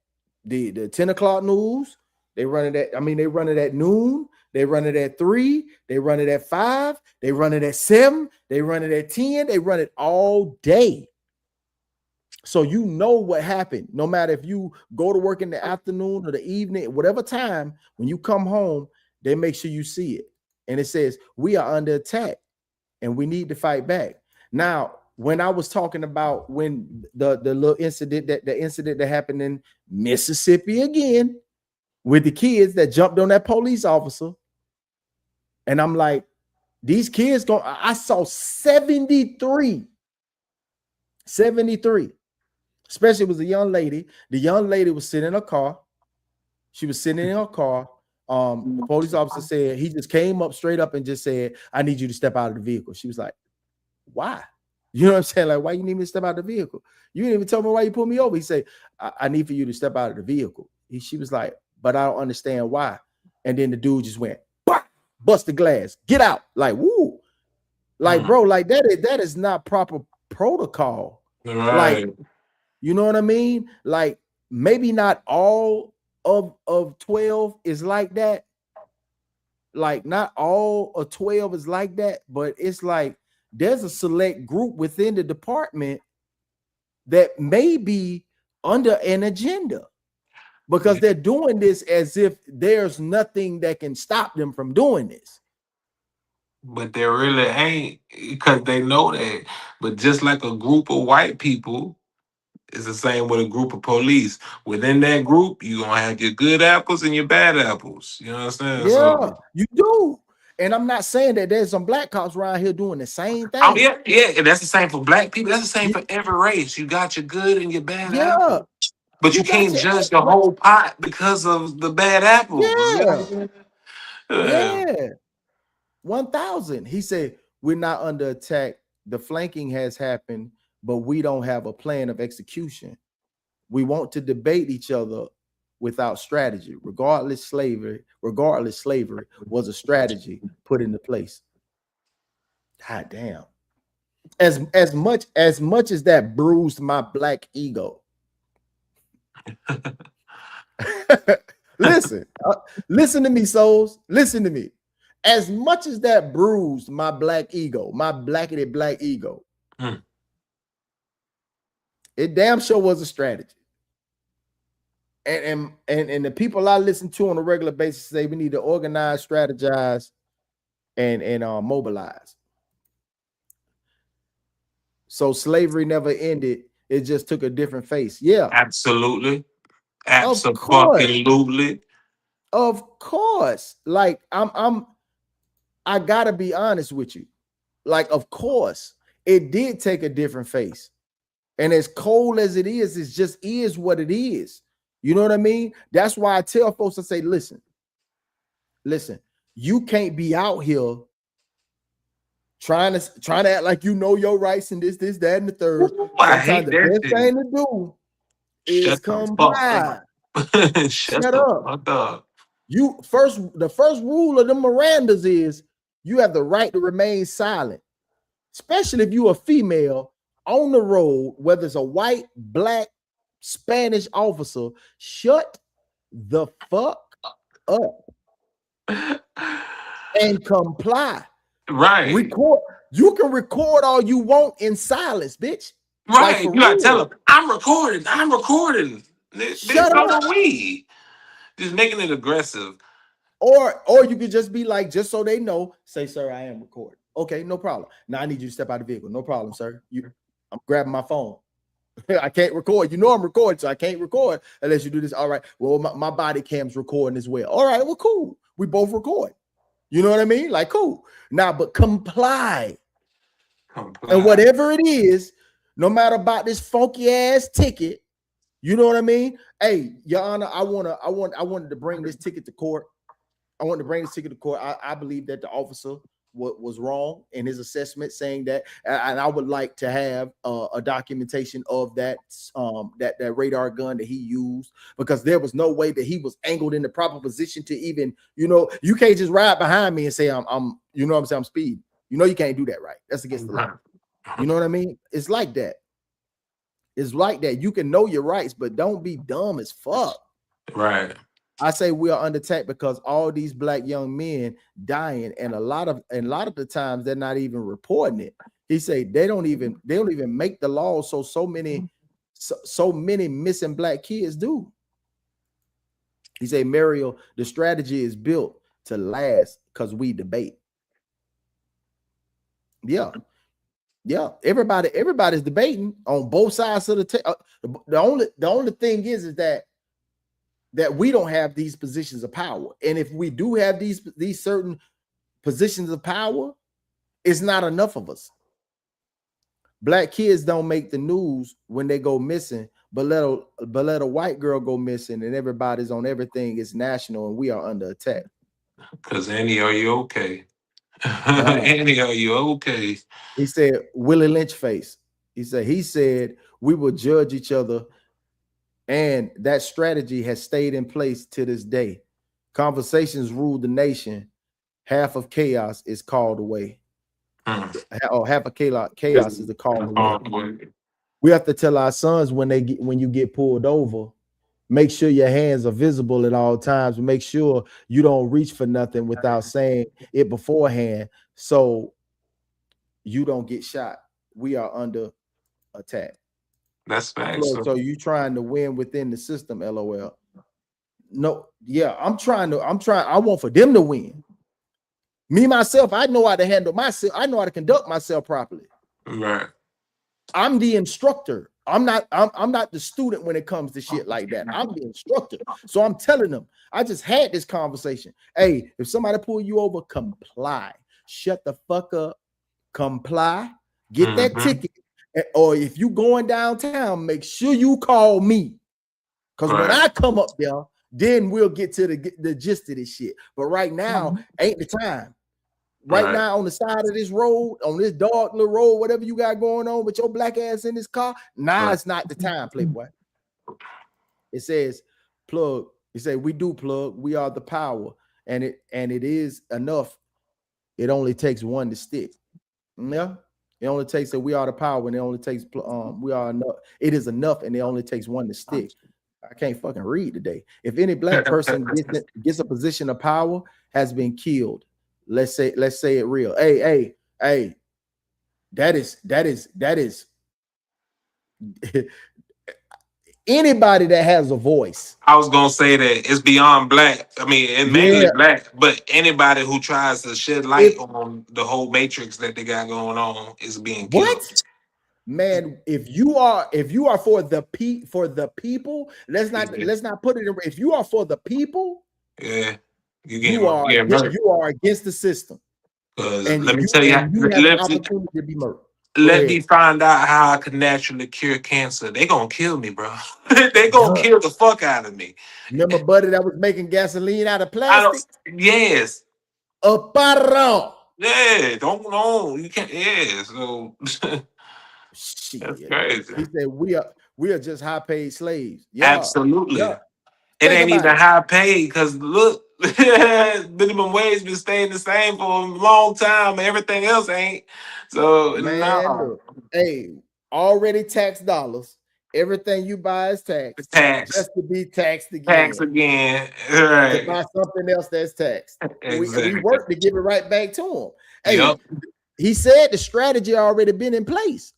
the 10 o'clock news. They run it at, they run it at noon. They run it at 3. They run it at 5. They run it at 7. They run it at 10. They run it all day. So you know what happened. No matter if you go to work in the afternoon or the evening, whatever time, when you come home, they make sure you see it. And it says, we are under attack and we need to fight back. Now, when I was talking about when the little incident that happened in Mississippi again with the kids that jumped on that police officer, and I'm like, these kids I saw 73, especially it was a young lady. The young lady was sitting in a car. She was sitting in her car. The police officer said, he just came up straight up and just said, I need you to step out of the vehicle. She was like, why? You know what I'm saying? Like, why you need me to step out of the vehicle? You didn't even tell me why you pulled me over. He said, I need for you to step out of the vehicle. She was like, but I don't understand why. And then the dude just went, bah! Bust the glass, get out. Like, woo. Like, bro, like that is not proper protocol. Right. Like, you know what I mean? Like, maybe not all of 12 is like that. Like, not all of 12 is like that, but it's like there's a select group within the department that may be under an agenda because they're doing this as if there's nothing that can stop them from doing this. But there really ain't, because they know that. But just like a group of white people, it's the same with a group of police. Within that group, you're going to have your good apples and your bad apples. You know what I'm saying? Yeah, So, you do. And I'm not saying that there's some black cops around here doing the same thing. yeah, and that's the same for black people. That's the same for every race. You got your good and your bad apples. But you can't judge the whole pot because of the bad apples. Yeah. 1,000. He said, we're not under attack. The flanking has happened, but we don't have a plan of execution. We want to debate each other without strategy. Regardless, slavery was a strategy put into place. God damn. As much as that bruised my black ego. Listen to me, souls. Listen to me. As much as that bruised my black ego, my blackety black ego, it damn sure was a strategy. And the people I listen to on a regular basis say we need to organize, strategize, and mobilize. So slavery never ended. It just took a different face. Yeah. Absolutely. Absolutely. Of course. Like I gotta be honest with you. Like, of course, it did take a different face. And as cold as it just is what it is. You know what I mean? That's why I tell folks, I say, listen, you can't be out here trying to act like you know your rights and this, that, and the third. Sometimes the best thing to do is comply. Shut up. The first rule of the Mirandas is you have the right to remain silent, especially if you're a female on the road, whether it's a white, black, Spanish officer. Shut the fuck up and comply. Right. You can record all you want in silence, bitch. Right. Like, for You gotta tell real. them, I'm recording. I'm recording. Shut So up. are we. Just making it aggressive. Or you could just be like, just so they know, say, sir, I am recording. Okay, no problem. Now I need you to step out of the vehicle. No problem, sir. I'm grabbing my phone. I can't record. You know I'm recording, so I can't record unless you do this. All right. Well, my body cam's recording as well. All right, well, cool. We both record. You know what I mean? Like, cool. Now, but comply. And whatever it is, no matter about this funky ass ticket, you know what I mean? Hey, Your Honor, I wanted to bring this ticket to court. I wanted to bring this ticket to court. I believe that the officer was wrong in his assessment, saying that, and I would like to have a documentation of that that radar gun that he used, because there was no way that he was angled in the proper position to even, you can't just ride behind me and say I'm you know what I'm saying, I'm speeding. You know you can't do that, right? That's against the law. You know what I mean? It's like that. It's like that. You can know your rights, but don't be dumb as fuck. Right. I say we are under attack because all these black young men dying, and a lot of the times they're not even reporting it. He said they don't even make the laws, so many missing black kids do. He said, Mario, the strategy is built to last because we debate. Yeah. Everybody's debating on both sides of the the only thing is that we don't have these positions of power. And if we do have these certain positions of power, it's not enough of us. Black kids don't make the news when they go missing, but let a white girl go missing and everybody's on everything. It's national and we are under attack. Because Annie, are you okay? Annie, are you okay? He said, Willie Lynch face. He said we will judge each other. And that strategy has stayed in place to this day. Conversations rule the nation. Half of chaos is called away. Or half of chaos is the call away. We have to tell our sons when you get pulled over, make sure your hands are visible at all times. Make sure you don't reach for nothing without saying it beforehand, so you don't get shot. We are under attack. That's facts. So you trying to win within the system, LOL. No, yeah, I'm trying. I want for them to win. Me, myself, I know how to handle myself. I know how to conduct myself properly. Right. I'm the instructor. I'm not the student when it comes to shit like that. I'm the instructor. So I'm telling them, I just had this conversation. Hey, if somebody pull you over, comply. Shut the fuck up. Comply. Get that ticket. Or if you going downtown, make sure you call me. Because when I come up there, then we'll get to the gist of this shit. But right now, ain't the time. Right now, on the side of this road, on this dark little road, whatever you got going on with your black ass in this car, it's not the time, Playboy. It says, Plugg. He said, we do, Plugg. We are the power. And it is enough. It only takes one to stick. Yeah. It only takes that we are the power, and it only takes we are enough. It is enough, and it only takes one to stick. I can't fucking read today. If any black person gets a position of power, has been killed. Let's say it real. Hey. That is anybody that has a voice. I was gonna say that it's beyond black. I mean, it's mainly black, but anybody who tries to shed light on the whole matrix that they got going on is being killed. What? Man, if you are for the people, let's not put it in. If you are for the people, you are against the system. And let me tell you, let me find out how I can naturally cure cancer. They gonna kill me, bro. They gonna kill the fuck out of me. Remember, buddy, that was making gasoline out of plastic. Yes. A parro. Yeah, don't know. You can't. Yeah, so that's crazy. He said we are just high paid slaves. Yeah, absolutely. Yeah. It ain't even high paid because look, minimum wage been staying the same for a long time, and everything else ain't. So look, hey, already taxed dollars. Everything you buy is taxed. Just to be taxed again. Tax again. Right. To buy something else that's taxed. Exactly. We work to give it right back to him. Hey, he said the strategy already been in place.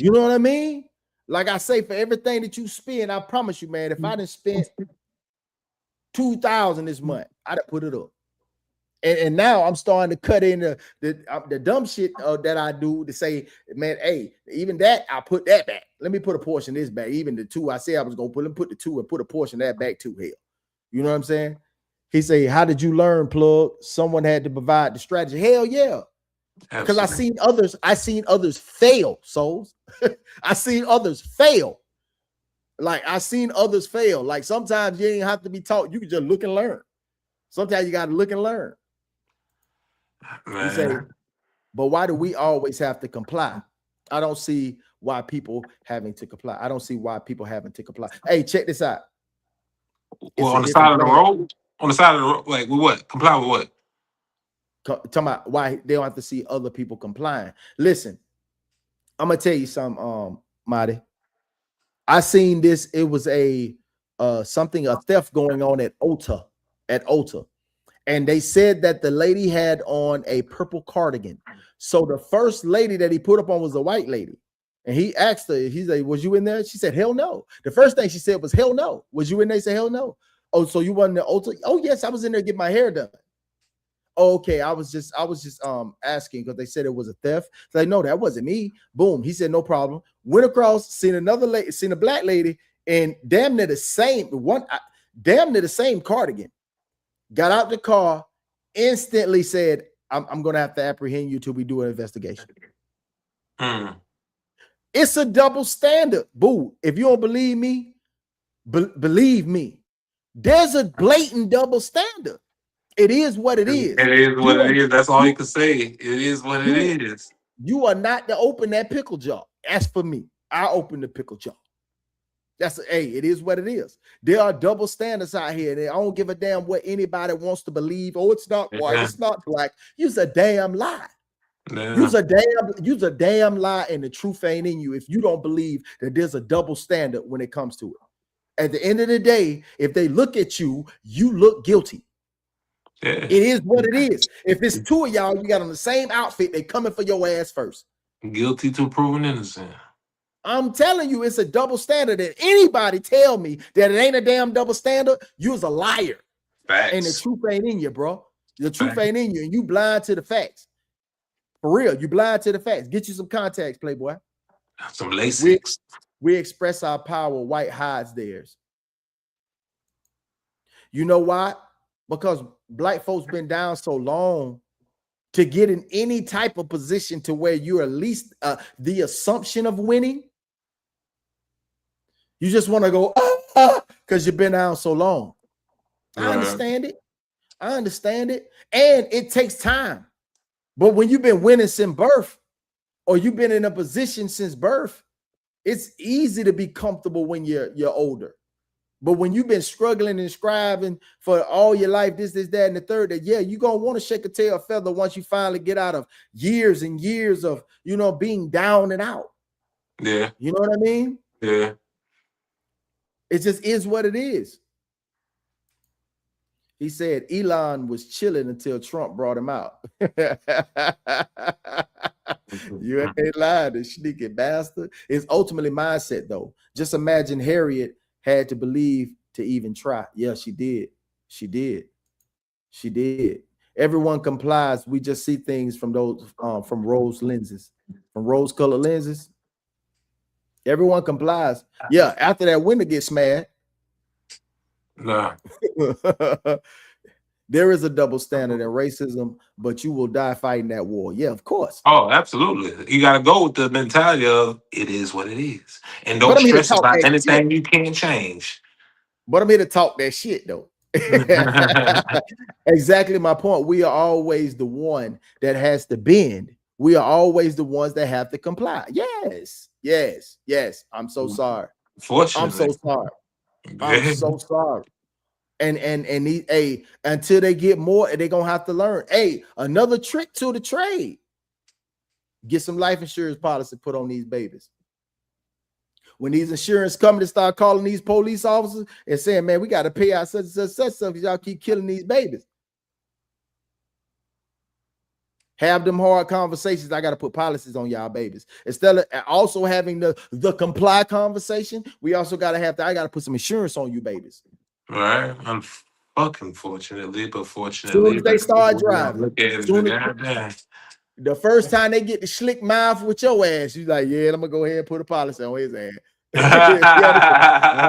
You know what I mean? Like I say, for everything that you spend, I promise you, man, if I didn't spend $2,000 this month, I'd have put it up. And now I'm starting to cut in the dumb shit that I do to say, man, hey, even that, I put that back. Let me put a portion of this back. Even the 2 I said I was going to put, let me put the 2 and put a portion of that back too. Hell, you know what I'm saying? He say, how did you learn, Plug? Someone had to provide the strategy. Hell yeah. Because I seen others fail, souls. I seen others fail. Like I seen others fail. Like sometimes you ain't have to be taught. You can just look and learn. Sometimes you got to look and learn. Man. You say, but why do we always have to comply? I don't see why people having to comply. I don't see why people having to comply. Hey, check this out. Well, on the side of the road, like with what? Comply with what? Talking about why they don't have to see other people complying. Listen, I'm gonna tell you something, Marty. I seen this. It was a theft going on at Ulta. And they said that the lady had on a purple cardigan. So the first lady that he put up on was a white lady. And he asked her, he's like, was you in there? She said, hell no. The first thing she said was, hell no. Was you in there? He said, hell no. Oh, so you wasn't in the Ulta? Oh, yes, I was in there getting my hair done. Okay, I was just asking because they said it was a theft. So like, no, that wasn't me. Boom. He said, no problem. Went across, seen another lady, seen a black lady, and damn near the same cardigan. Got out the car, instantly said, I'm going to have to apprehend you till we do an investigation. It's a double standard. Boo. If you don't believe me, believe me. There's a blatant double standard. It is what it is. It is what it is. That's all you can say. It is what it is. You are not to open that pickle jar. As for me, I open the pickle jar. It is what it is. There are double standards out here. And I don't give a damn what anybody wants to believe. Oh, it's not white, it's not black. Use a damn lie. Yeah. Use a damn lie, and the truth ain't in you if you don't believe that there's a double standard when it comes to it. At the end of the day, if they look at you, you look guilty. Yeah. It is what it is. If it's 2 of y'all, you got on the same outfit, they coming for your ass first. Guilty till proven innocent. I'm telling you, it's a double standard. And anybody tell me that it ain't a damn double standard, you's a liar. Facts. And the truth ain't in you, bro. The truth ain't in you, and you blind to the facts. For real, you blind to the facts. Get you some contacts, Playboy. Some LASIK. We express our power. White hides theirs. You know why? Because black folks been down so long to get in any type of position to where you're at least the assumption of winning. You just want to go because you've been down so long. I understand it. And it takes time. But when you've been winning since birth, or you've been in a position since birth, it's easy to be comfortable when you're older. But when you've been struggling and striving for all your life, this, that, and the third, that you're gonna want to shake a tail feather once you finally get out of years and years of being down and out. Yeah. You know what I mean? Yeah. It just is what it is. He said Elon was chilling until Trump brought him out. You ain't lying, the sneaky bastard. It's ultimately mindset, though. Just imagine Harriet had to believe to even try. Yeah, she did. She did. Everyone complies. We just see things from those from rose lenses, from rose-colored lenses. Everyone complies. Yeah, after that window gets smashed. Nah. There is a double standard in racism, but you will die fighting that war. Yeah, of course. Oh, absolutely. You got to go with the mentality of it is what it is. And don't stress about anything you can't change. But I'm here to talk that shit, though. Exactly my point. We are always the one that has to bend. We are always the ones that have to comply. Yes. I'm so sorry. Fortunately. I'm so sorry. I'm so sorry. And until they get more, they're gonna have to learn. Hey, another trick to the trade. Get some life insurance policy put on these babies. When these insurance companies start calling these police officers and saying, man, we got to pay out such stuff because y'all keep killing these babies. Have them hard conversations. I got to put policies on y'all babies. Instead of also having the comply conversation, we also got to have I got to put some insurance on you babies. Right. Fucking fortunately, but fortunately, Soon as they start driving, the first time they get the slick mouth with your ass, you like, yeah, I'm gonna go ahead and put a policy on his ass.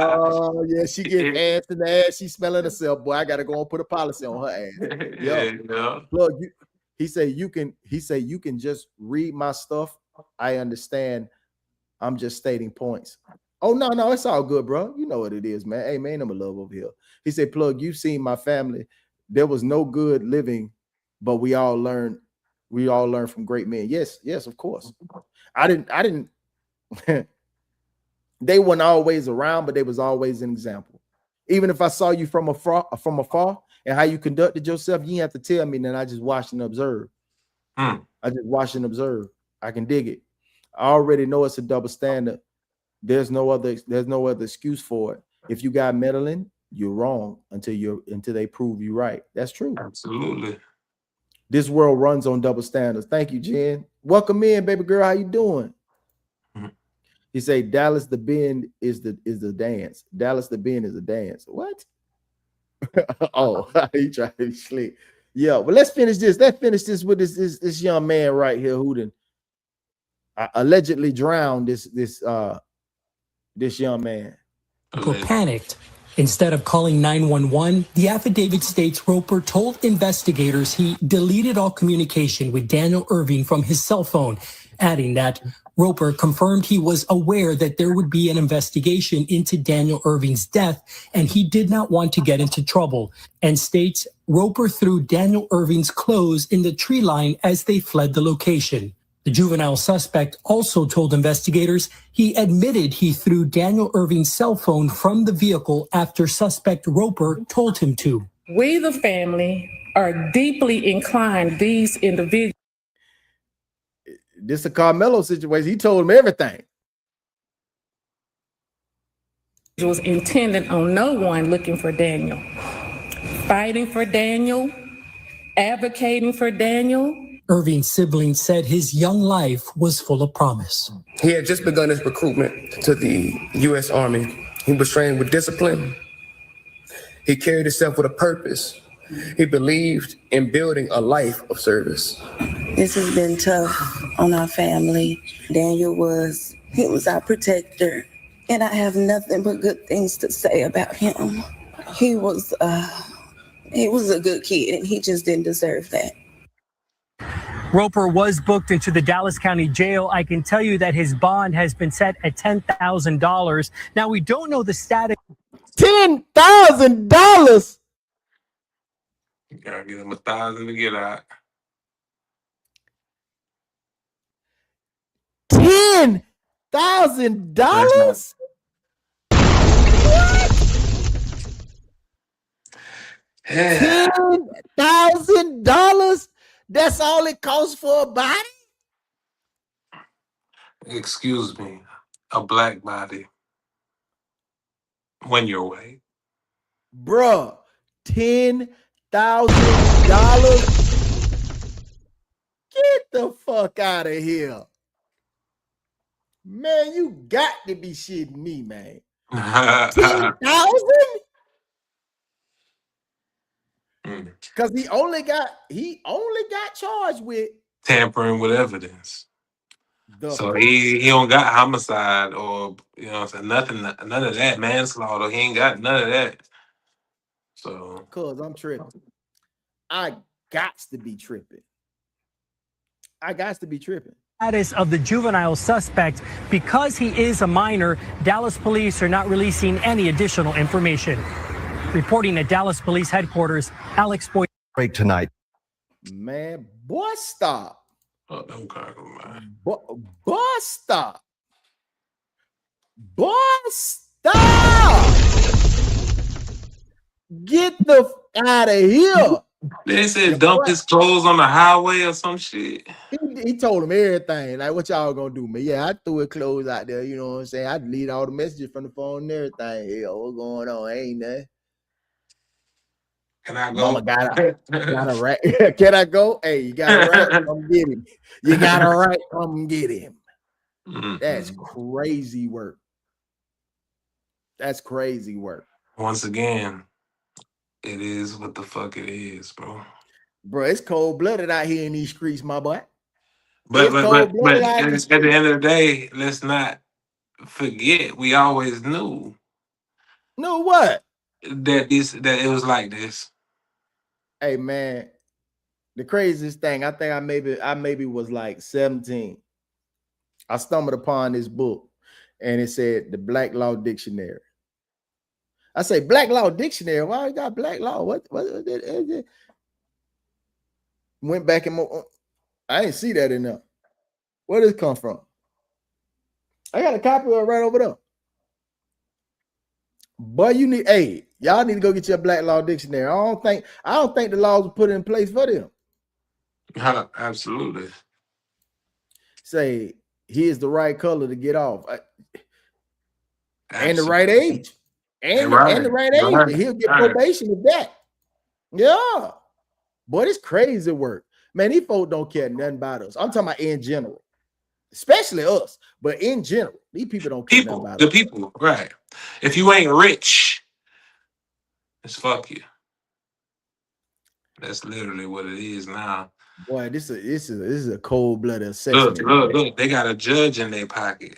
Oh yeah, she get ass in the ass. She smelling herself, boy. I gotta go and put a policy on her ass. Yeah. Plug. He said you can just read my stuff. I understand. I'm just stating points. Oh no, it's all good, bro. You know what it is, man. Hey, man, I'm a love over here. He said, Plug, you've seen my family. There was no good living, but we all learned from great men. Yes, of course. I didn't they weren't always around, but they was always an example. Even if I saw you from afar and how you conducted yourself, you didn't have to tell me. Then I just watched and observe. I just watch and observe. I can dig it. I already know it's a double standard. There's no other excuse for it. If you got meddling, you're wrong until they prove you right. That's true. Absolutely. This world runs on double standards. Thank you, Jen. Welcome in, baby girl. How you doing? He say Dallas the Bend is the dance. Dallas the Bend is a dance. What? Oh, he tried to be slick. Yeah, but let's finish this. Let's finish this with this young man right here who then allegedly drowned this young man. Panicked. Instead of calling 911, the affidavit states Roper told investigators he deleted all communication with Daniel Irving from his cell phone, adding that Roper confirmed he was aware that there would be an investigation into Daniel Irving's death, and he did not want to get into trouble, and states Roper threw Daniel Irving's clothes in the tree line as they fled the location. The juvenile suspect also told investigators he admitted he threw Daniel Irving's cell phone from the vehicle after suspect Roper told him to. We, the family, are deeply inclined these individuals. This is a Carmelo situation. He told him everything. It was intended on no one looking for Daniel, fighting for Daniel, advocating for Daniel. Irving's siblings said his young life was full of promise. He had just begun his recruitment to the U.S. Army. He was trained with discipline. He carried himself with a purpose. He believed in building a life of service. This has been tough on our family. Daniel was our protector, and I have nothing but good things to say about him. He was a good kid, and he just didn't deserve that. Roper was booked into the Dallas County Jail. I can tell you that his bond has been set at $10,000. Now, we don't know the status. $10,000? You gotta get him $1,000 to get out. $10,000? $10,000? That's all it costs for a body? Excuse me, a black body. When you're white. Bruh, $10,000? Get the fuck out of here. Man, you got to be shitting me, man. 10,000? Because he only got charged with tampering with evidence. So he don't got homicide or nothing, none of that, manslaughter. He ain't got none of that. So cause I'm tripping. I got to be tripping. Status of the juvenile suspect. Because he is a minor, Dallas police are not releasing any additional information. Reporting at Dallas Police Headquarters, Alex Boyd. Break tonight. Man, boy, stop. Oh, don't goggle, man. Boy, stop. Boy, stop. Get the out of here. They said dump his clothes on the highway or some shit. He told him everything. Like, what y'all gonna do, man? Yeah, I threw his clothes out there. You know what I'm saying? I deleted all the messages from the phone and everything. Hell, what's going on? Ain't nothing. Can I go? Mama got a rat. Can I go? Hey, you got a rat? Come get him. You got a rat? Come get him. That's crazy work. That's crazy work. Once again, it is what the fuck it is, bro. Bro, it's cold-blooded out here in these streets, my boy. But at the end of the day, let's not forget we always knew. Know what? That it was like this. Hey man, the craziest thing, I think I maybe was like 17. I stumbled upon this book and it said the Black Law Dictionary. I say Black Law Dictionary. Why you got Black Law? What went back and I didn't see that in there. Where did it come from? I got a copy of it right over there. But y'all need to go get your Black Law Dictionary. I don't think the laws were put in place for them. Absolutely. Say here's the right color to get off. And the right age. And the right age. He'll get probation with that. Yeah. But it's crazy work. Man, these folks don't care nothing about us. I'm talking about in general. Especially us. But in general, these people don't care nothing about us. The people, right. If you ain't rich, it's fuck you. That's literally what it is now. Boy, this is a cold-blooded assessment. Look, they got a judge in their pocket.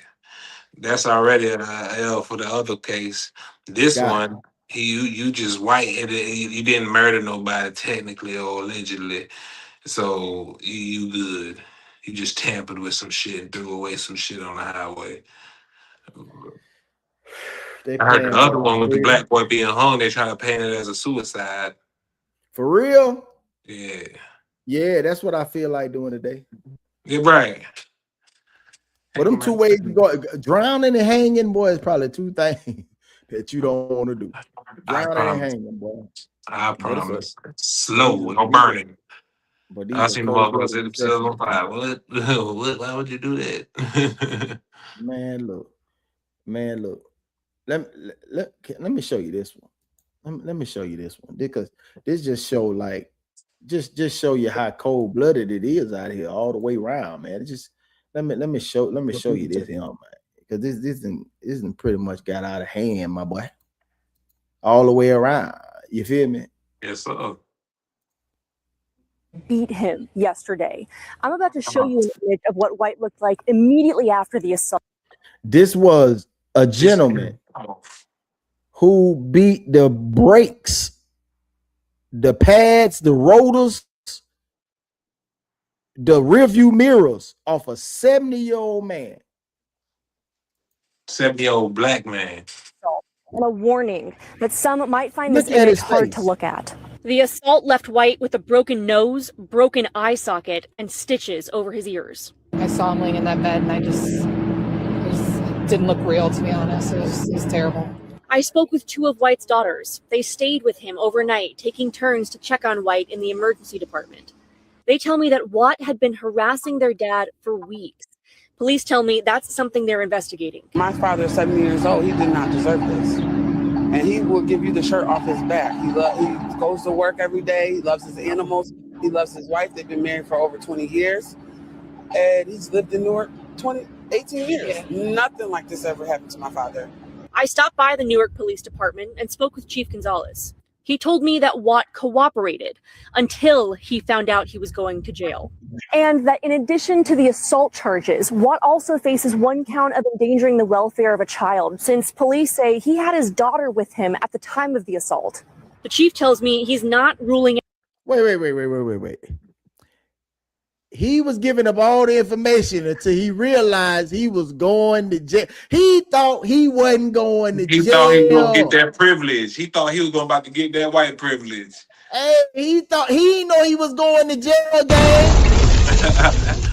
That's already an L for the other case. This one, you just white and you didn't murder nobody technically or allegedly, so you good. You just tampered with some shit and threw away some shit on the highway. I heard the other one with the black boy being hung. They try to paint it as a suicide. For real? Yeah. Yeah, that's what I feel like doing today. Yeah, right. But them two ways to go, drowning and hanging, boy, is probably two things that you don't want to do. Drowning and hanging, boy. I promise. Slow, no burning. But I seen the motherfuckers set themselves on fire. What? Why would you do that? Man, look. Let me show you this one. Let me show you this one because this just show like just show you how cold-blooded it is out here all the way around, man. It just let me show you this here, man. Because this isn't pretty much got out of hand, my boy. All the way around. You feel me? Yes, sir. Beat him yesterday. I'm about to show you an image of what White looked like immediately after the assault. This was a gentleman who beat the brakes, the pads, the rotors, the rearview mirrors off a 70-year-old man. 70-year-old black man. And a warning that some might find this image hard to look at. The assault left White with a broken nose, broken eye socket, and stitches over his ears. I saw him laying in that bed and it just didn't look real, to be honest. It was terrible. I spoke with two of White's daughters. They stayed with him overnight, taking turns to check on White in the emergency department. They tell me that Watt had been harassing their dad for weeks. Police tell me that's something they're investigating. My father is 70 years old. He did not deserve this. And he will give you the shirt off his back. He goes to work every day. He loves his animals. He loves his wife. They've been married for over 20 years. And he's lived in Newark 18 years. Yeah. Nothing like this ever happened to my father. I stopped by the Newark Police Department and spoke with Chief Gonzalez. He told me that Watt cooperated until he found out he was going to jail. And that in addition to the assault charges, Watt also faces one count of endangering the welfare of a child, since police say he had his daughter with him at the time of the assault. The chief tells me he's not ruling out. Wait. He was giving up all the information until he realized he was going to jail. He thought he wasn't going to jail. He thought he was going to get that privilege. He thought he was about to get that white privilege. Hey, he didn't know he was going to jail, gang.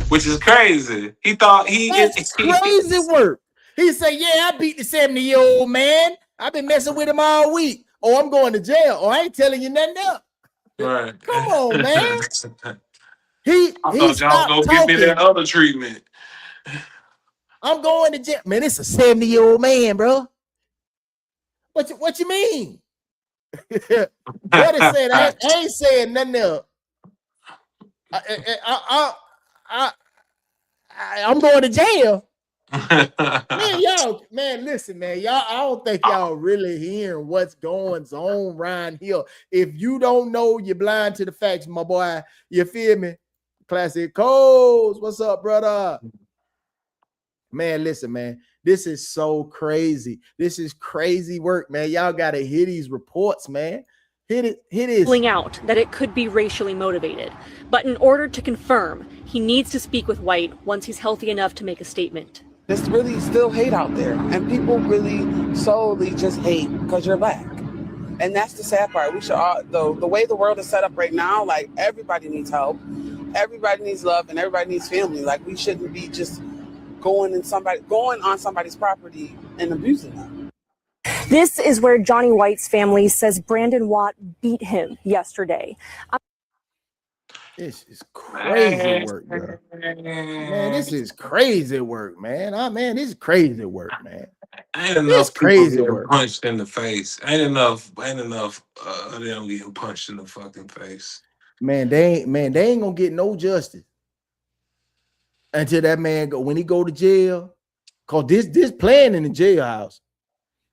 Which is crazy. He thought That's crazy work. He said, yeah, I beat the 70-year-old man. I've been messing with him all week. Oh, I'm going to jail. Oh, I ain't telling you nothing else. Right. Come on, man. I thought y'all was gonna give me that other treatment. I'm going to jail. Man, it's a 70-year-old man, bro. What you mean? Buddy said, I ain't saying nothing else. I'm going to jail. Man, listen, man, y'all. I don't think y'all really hearing what's going on around here. If you don't know, you're blind to the facts, my boy. You feel me? Classic Coles, what's up, brother? Man, listen, man. This is so crazy. This is crazy work, man. Y'all gotta hear these reports, man. Hit it. Ruling out that it could be racially motivated. But in order to confirm, he needs to speak with White once he's healthy enough to make a statement. There's really still hate out there, and people really solely just hate because you're black. And that's the sad part. We should all, the way the world is set up right now, like everybody needs help, everybody needs love, and everybody needs family. Like we shouldn't be just going on somebody's property and abusing them. This is where Johnny White's family says Brandon Watt beat him yesterday. This is crazy work, bro. Man, this is crazy work, man. Man, this is crazy work, man. Ain't enough crazy work. Punched in the face. Ain't enough of them getting punched in the fucking face. Man, they ain't gonna get no justice until that man when he go to jail. Cause this playing in the jailhouse.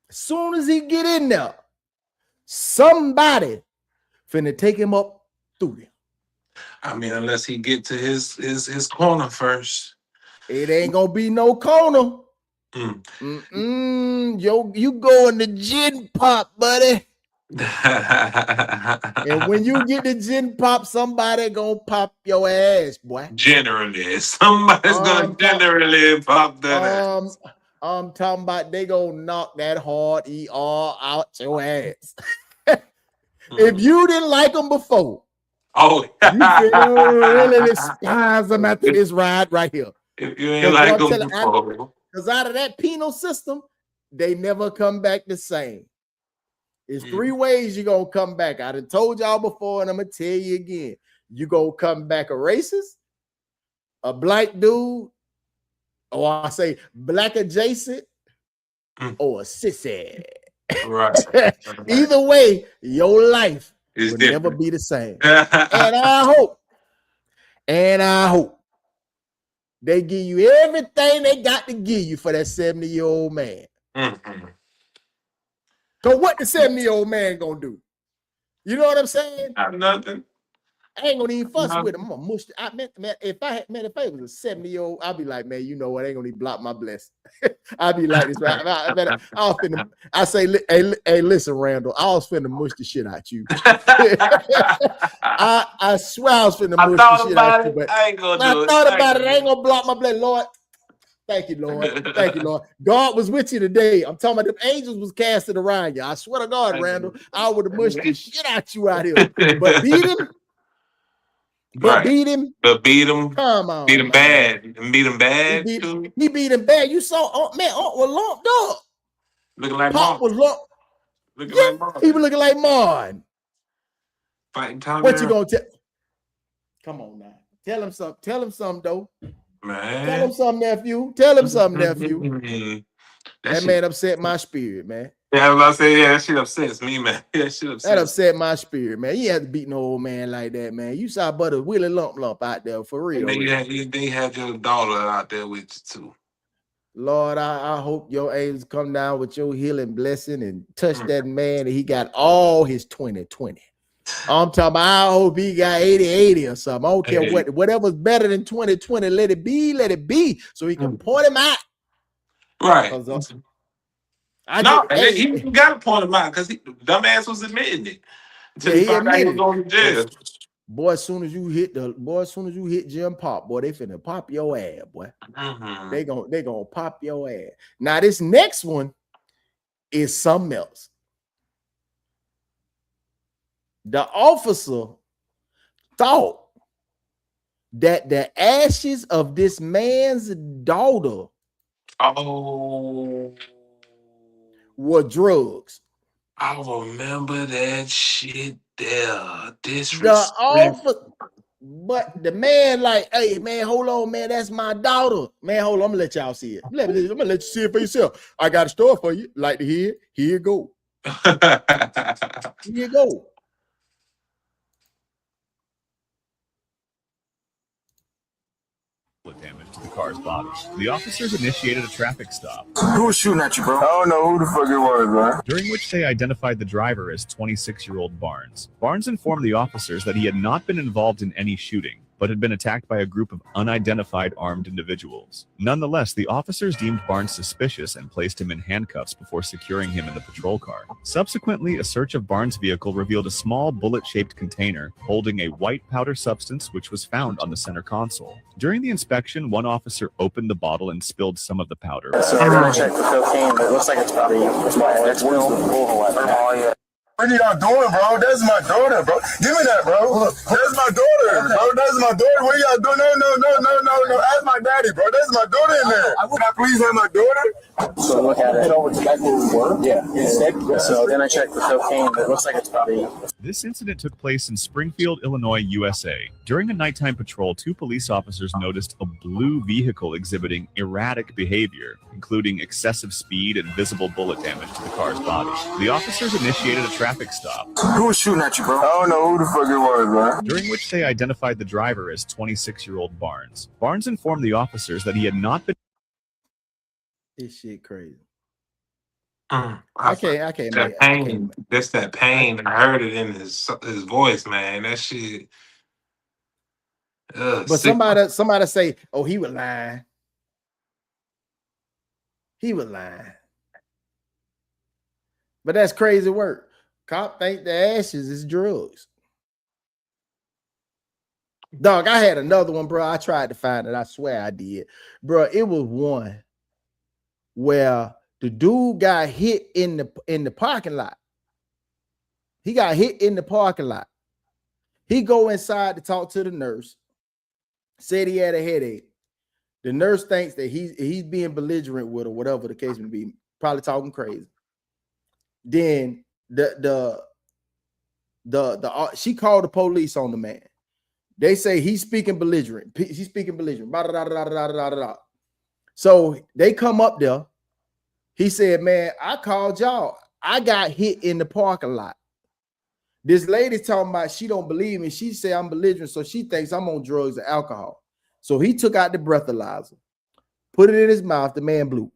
As soon as he get in there, somebody finna take him up through there. I mean, unless he get to his corner first. It ain't gonna be no corner. You going to gin pop, buddy. And when you get the gin pop, somebody gonna pop your ass, boy. Generally, somebody's gonna generally pop that ass. I'm talking about they gonna knock that hard ER out your ass. If you didn't like them before, you feel really despise them after this ride right here. If you ain't like them before. Because out of that penal system, they never come back the same. It's three ways you're going to come back. I done told y'all before, and I'm going to tell you again. You going to come back a racist, a black dude, or I say black adjacent, or a sissy. Right. Either way, your life will never be the same. And I hope they give you everything they got to give you for that 70-year-old man. So what the 70-year-old man gonna do? You know what I'm saying? Nothing. I ain't gonna even fuss with him. I'm gonna mush. If I was a 70-year-old, I'd be like, man, you know what? I ain't gonna even block my blessing. I'd be like this, right? I say, hey, listen, Randall, I was finna mush the shit out you. I swear I was finna mush the shit out you, but I ain't gonna do it. I thought about it. I ain't gonna block my blessing, Lord. Thank you, Lord. Thank you, Lord. God was with you today. I'm talking about the angels was casted around you. I swear to God, Randall, I would have mushed the shit out you out here. But beat him. Beat him. Come on. Beat him bad. Beat him bad. He beat him bad. You saw, man, Aunt was lumped up. Looking like Pop Martin. was lumped. Like Martin. He was looking like Martin. Fighting Tommy. What you gonna tell? Come on now. Tell him something. Tell him something, though. Man. Tell him something, nephew. Tell him something, nephew. That man upset my spirit, man. Yeah, I was about to say, that shit upsets me, man. That upset my spirit, man. You had to beat no old man like that, man. You saw Butter Willie Lump out there for real. And they had your daughter out there with you too. Lord, I hope your angels come down with your healing blessing and touch that man, and he got all his 2020. I'm talking about, I hope he got 80-80 or something. I don't care whatever's better than 2020, let it be, so he can point him out. Right. He got to point him out because dumbass was admitting it. Until he found out he was going to jail. Boy, as soon as you hit Jim Pop, boy, they finna pop your ass, boy. They gonna pop your ass. Now, this next one is something else. The officer thought that the ashes of this man's daughter were drugs. I remember that shit there. Disrespect. But the man like, hey, man, hold on, man, that's my daughter. Man, hold on, I'm gonna let y'all see it. I'm gonna let you see it for yourself. I got a story for you. Like to hear it? Here you go. Here you go. Damage to the car's body. The officers initiated a traffic stop. Who was shooting at you, bro? I don't know who the fuck it was, man. During which they identified the driver as 26-year-old Barnes. Barnes informed the officers that he had not been involved in any shooting, but had been attacked by a group of unidentified armed individuals. Nonetheless, the officers deemed Barnes suspicious and placed him in handcuffs before securing him in the patrol car. Subsequently, a search of Barnes' vehicle revealed a small bullet-shaped container holding a white powder substance which was found on the center console. During the inspection, one officer opened the bottle and spilled some of the powder. So we're gonna check for cocaine, but it looks like it's probably What are y'all doing, bro? That's my daughter, bro. Give me that, bro. That's my daughter, bro. That's my daughter. What are y'all doing? No. Ask my daddy, bro. That's my daughter in there. Can I please have my daughter? So look at it. That's where we were? Yeah. So then I checked for cocaine, but it looks like it's probably... This incident took place in Springfield, Illinois, USA. During a nighttime patrol, 2 police officers noticed a blue vehicle exhibiting erratic behavior, including excessive speed and visible bullet damage to the car's body. The officers initiated a traffic stop. Who was shooting at you, bro? I don't know who the fuck it was, man. During which they identified the driver as 26-year-old Barnes. Barnes informed the officers that he had not been... This shit crazy. I can't. That pain. That's that pain. I heard it in his voice, man. That shit. But sick. somebody say, "Oh, he was lying. He was lying." But that's crazy work. Cop think the ashes is drugs. Dog, I had another one, bro. I tried to find it. I swear I did, bro. It was one where the dude got hit in the parking lot. He got hit in the parking lot. He go inside to talk to the nurse. Said he had a headache. The nurse thinks that he's being belligerent with her, whatever the case may be, probably talking crazy. Then she called the police on the man. They say he's speaking belligerent. He's speaking belligerent. So they come up there. He said, "Man, I called y'all. I got hit in the parking lot." This lady's talking about she don't believe me. She said I'm belligerent, so she thinks I'm on drugs and alcohol. So he took out the breathalyzer, put it in his mouth. The man blew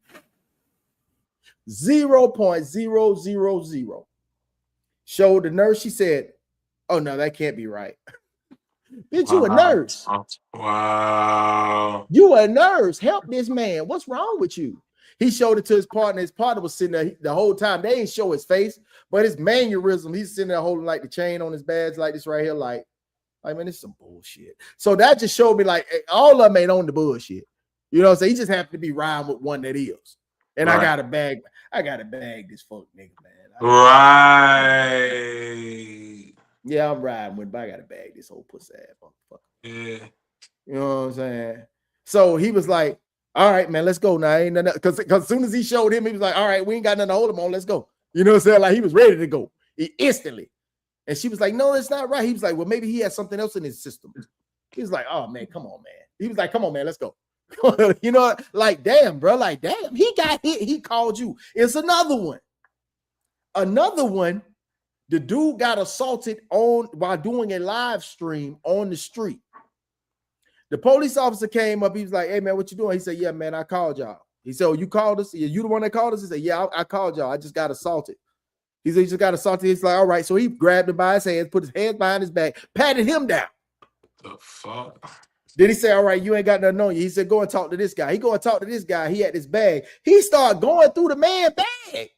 0.000. Showed the nurse. She said, "Oh no, that can't be right." Bitch, you a nurse. Wow. You a nurse. Help this man. What's wrong with you? He showed it to his partner. His partner was sitting there the whole time. They ain't show his face, but his mannerism, he's sitting there holding like the chain on his badge like this right here. Like, man, this is some bullshit. So that just showed me like all of them ain't on the bullshit. You know what I'm saying? He just happened to be riding with one that is. And right. I got to bag this fuck nigga, man. Right. Yeah, I'm riding with him, but I got to bag this whole pussy ass motherfucker. Yeah. You know what I'm saying? So he was like, "All right, man, let's go now." Ain't nothing, because as soon as he showed him, he was like, "All right, we ain't got nothing to hold him on. Let's go." You know what I'm saying? Like he was ready to go instantly. And she was like, "No, that's not right." He was like, "Well, maybe he has something else in his system." He was like, "Oh man, come on, man." He was like, "Come on, man, let's go." You know, like damn, bro, like damn, he got hit. He called you. It's another one. Another one. The dude got assaulted while doing a live stream on the street. The police officer came up. He was like, "Hey, man, what you doing?" He said, "Yeah, man, I called y'all." He said, "Oh, you called us? Yeah, you the one that called us?" He said, "Yeah, I called y'all. I just got assaulted." He said, "He just got assaulted." He's like, "All right." So he grabbed him by his hands, put his hands behind his back, patted him down. The fuck? Then he said, "All right, you ain't got nothing on you." He said, "Go and talk to this guy." He go and talk to this guy. He had this bag. He started going through the man bag.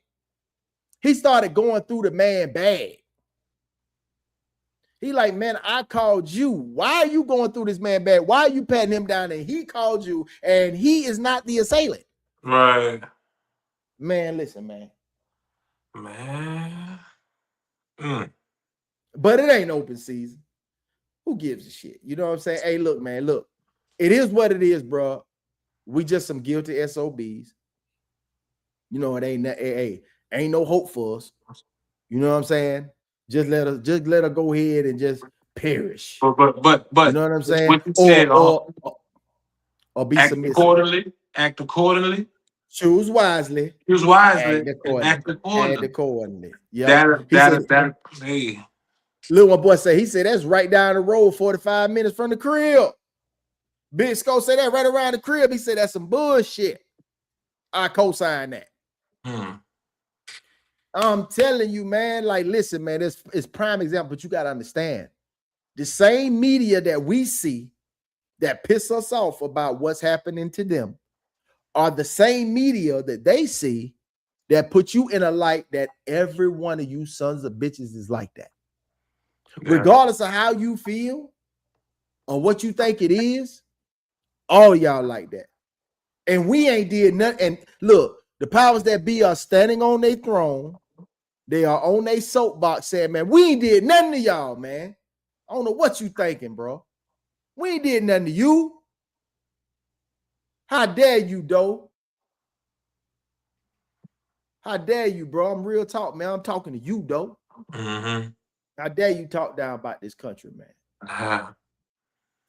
He like, "Man, I called you. Why are you going through this man bag? Why are you patting him down?" And he called you, and he is not the assailant. Right. Man, listen, man. But it ain't open season. Who gives a shit? You know what I'm saying? Hey, look, man, look. It is what it is, bro. We just some guilty SOBs. You know, it ain't no hope for us. You know what I'm saying? Just let her go ahead and just perish. But you know what I'm saying? Or be act submissive. accordingly. Choose wisely. Choose wisely. Act accordingly. Yeah. Hey. Little boy say, he said, that's right down the road, 45 minutes from the crib. Big Skull said that right around the crib. He said, that's some bullshit. I co-sign that. I'm telling you, man, like, listen, man, it's prime example, but you got to understand. The same media that we see that piss us off about what's happening to them are the same media that they see that put you in a light that every one of you sons of bitches is like that. Yeah. Regardless of how you feel or what you think it is, all y'all like that. And we ain't did nothing. And look, the powers that be are standing on their throne. They are on their soapbox saying, man, we ain't did nothing to y'all, man. I don't know what you thinking, bro. We ain't did nothing to you. How dare you, though? How dare you, bro? I'm real talk, man. I'm talking to you, though. How dare you talk down about this country, man?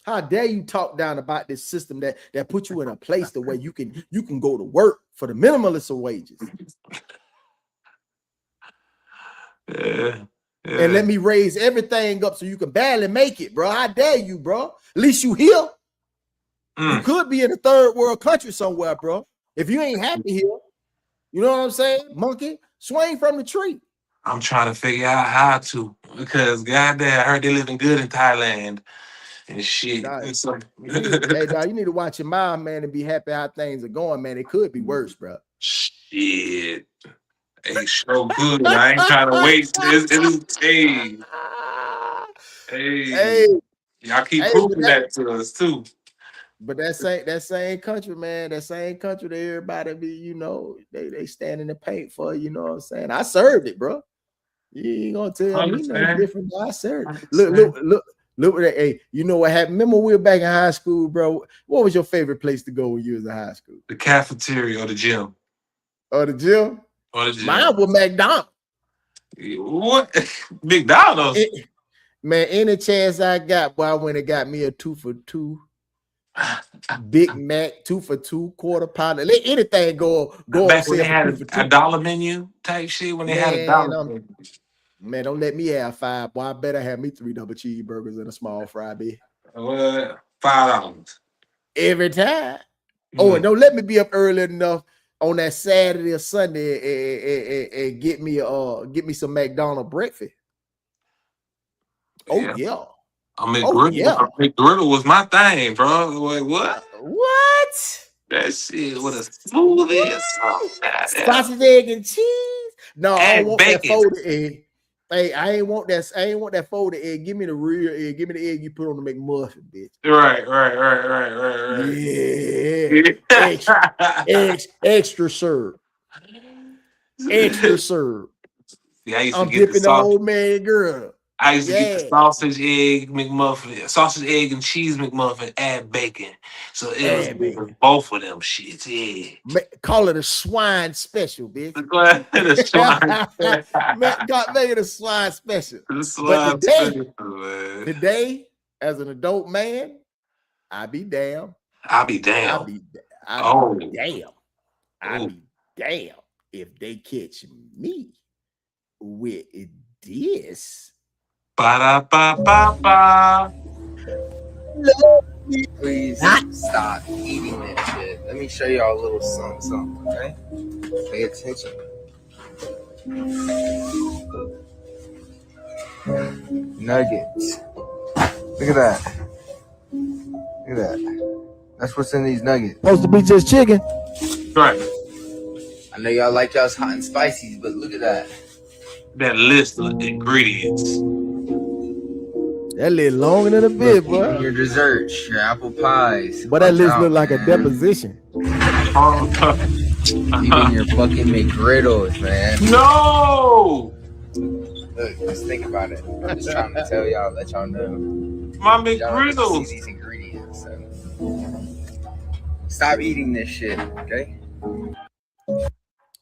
How dare you talk down about this system that put you in a place the way you can go to work for the minimalist of wages. Yeah. And let me raise everything up so you can barely make it, bro. How dare you, bro? At least you here. You could be in a third world country somewhere, bro. If you ain't happy here, you know what I'm saying? Monkey, swing from the tree. I'm trying to figure out how to, because goddamn, I heard they living good in Thailand and shit. Nah, you need to watch your mouth, man, and be happy how things are going, man. It could be worse, bro. Shit. Hey, so good. I ain't trying to wait. Hey. Y'all keep proving that to us too. But that same country, man, that same country that everybody be, you know, they stand in the paint for, you know what I'm saying? I served it, bro. You ain't gonna tell me nothing different. I served it. Look at that. Hey, you know what happened? Remember we were back in high school, bro. What was your favorite place to go when you was in high school? The cafeteria or the gym. Or the gym? Or the gym. Mine was McDonald's. What? McDonald's? Man, any chance I got, boy, I went and got me a 2 for $2 Big Mac, 2 for $2 quarter pounder. Let anything go back when they had a dollar menu type shit. When they had a dollar menu. Man, don't let me have 5. Boy, I better have me 3 double cheeseburgers and a small fry beef. $5 every time. Oh, and don't let me be up early enough on that Saturday or Sunday and get me some McDonald's breakfast. Oh yeah. McGriddle was my thing, bro. Like, what? What? That shit with a smoothie. Sausage, egg, and cheese. No, I don't want that folded egg. Hey, I ain't want that folded egg. Give me the real egg. Give me the egg you put on the McMuffin, bitch. Right. Yeah. Extra serve. Extra serve. Yeah, I'm dipping the old man girl. I used to get the sausage, egg McMuffin, sausage, egg, and cheese McMuffin, add bacon. So it was both of them shits, yeah. Call it a swine special, bitch. Make it a swine special. But today, as an adult man, I be damn. I'll be damn. I'll be damn if they catch me with this. Ba-da-ba-ba-ba. Please stop eating that shit. Let me show y'all a little something, okay? Pay attention. Nuggets. Look at that. Look at that. That's what's in these nuggets. Supposed to be just chicken. Right. I know y'all like y'all's hot and spicy, but look at that. That list of ingredients. That list longer than a bit, boy. Even your desserts, your apple pies. But that list look like a deposition. Even your fucking McGriddles, man. No! Look, just think about it. I'm just trying to tell y'all, let y'all know. My McGriddles. See these ingredients. So. Stop eating this shit, okay?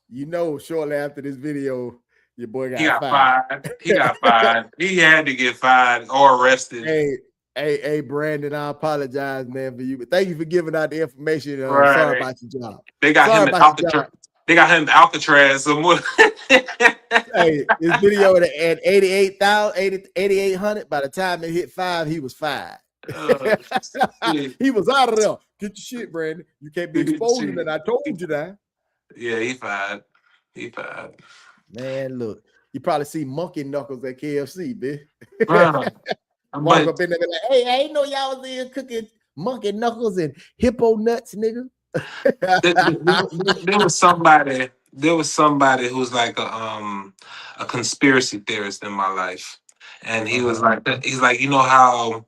You know, shortly after this video, your boy got fired. He got fired. He had to get fired or arrested. Hey, Hey, Brandon, I apologize, man, for you. But thank you for giving out the information. Right. Sorry about your job. They got Sorry him in about your Alcatraz. job. They got him in Alcatraz somewhere. Hey, this video at 88,800. By the time it hit 5, he was 5. He was out of there. Get your shit, Brandon. You can't be exposing it. I told you that. Yeah, he fired. He fired. Man, look, you probably see monkey knuckles at KFC, bitch. Walk up in there and be like, hey, I ain't know y'all was in cooking monkey knuckles and hippo nuts, nigga. there was somebody who's like a conspiracy theorist in my life. And he was like, he's like, you know how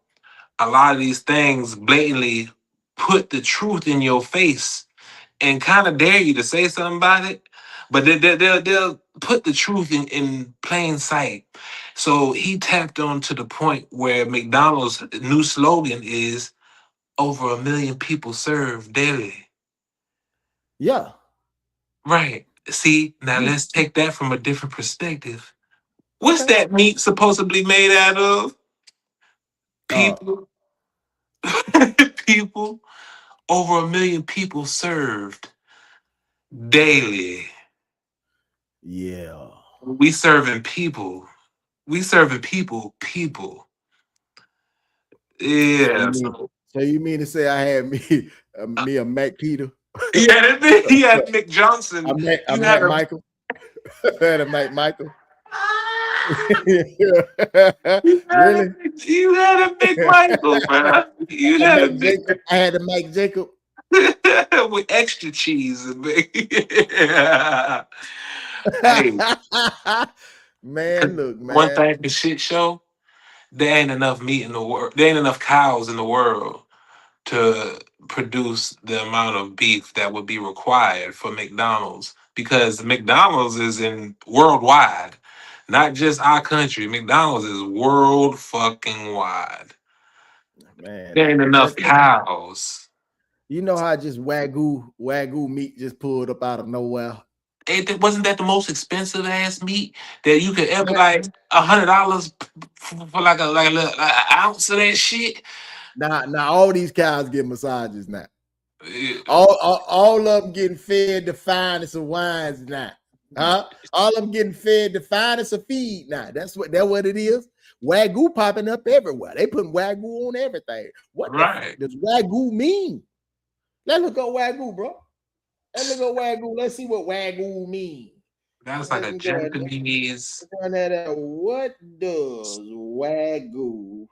a lot of these things blatantly put the truth in your face and kind of dare you to say something about it, but they'll put the truth in plain sight. So he tapped on to the point where McDonald's new slogan is over 1 million people served daily. Yeah. Right. See, now let's take that from a different perspective. What's that meat supposedly made out of? People. People. Over 1 million people served daily. Yeah. We serving people. We serving people. Yeah. So you mean to say I had me a Mac Peter? Yeah, he had Mick Johnson. I met Michael. I had a Mac Michael. Really? You had a Big Michael, bro. You had a big Jacob. I had a Mike Jacob with extra cheese. Hey, man, look, man. One thing for shit show, there ain't enough meat in the world. There ain't enough cows in the world to produce the amount of beef that would be required for McDonald's, because McDonald's is in worldwide, not just our country. McDonald's is world fucking wide. Man, There ain't enough cows. You know how just wagyu meat just pulled up out of nowhere. Wasn't that the most expensive ass meat that you could ever, like $100 for like an ounce of that shit? Now all these cows get massages now. All of them getting fed the finest of wines now. All of them getting fed the finest of feed now. That's what it is. Wagyu popping up everywhere. They putting wagyu on everything. What does wagyu mean? Let's look up wagyu, bro. Let's look up wagyu. Let's see what wagyu means. That's like a Japanese. What does wagyu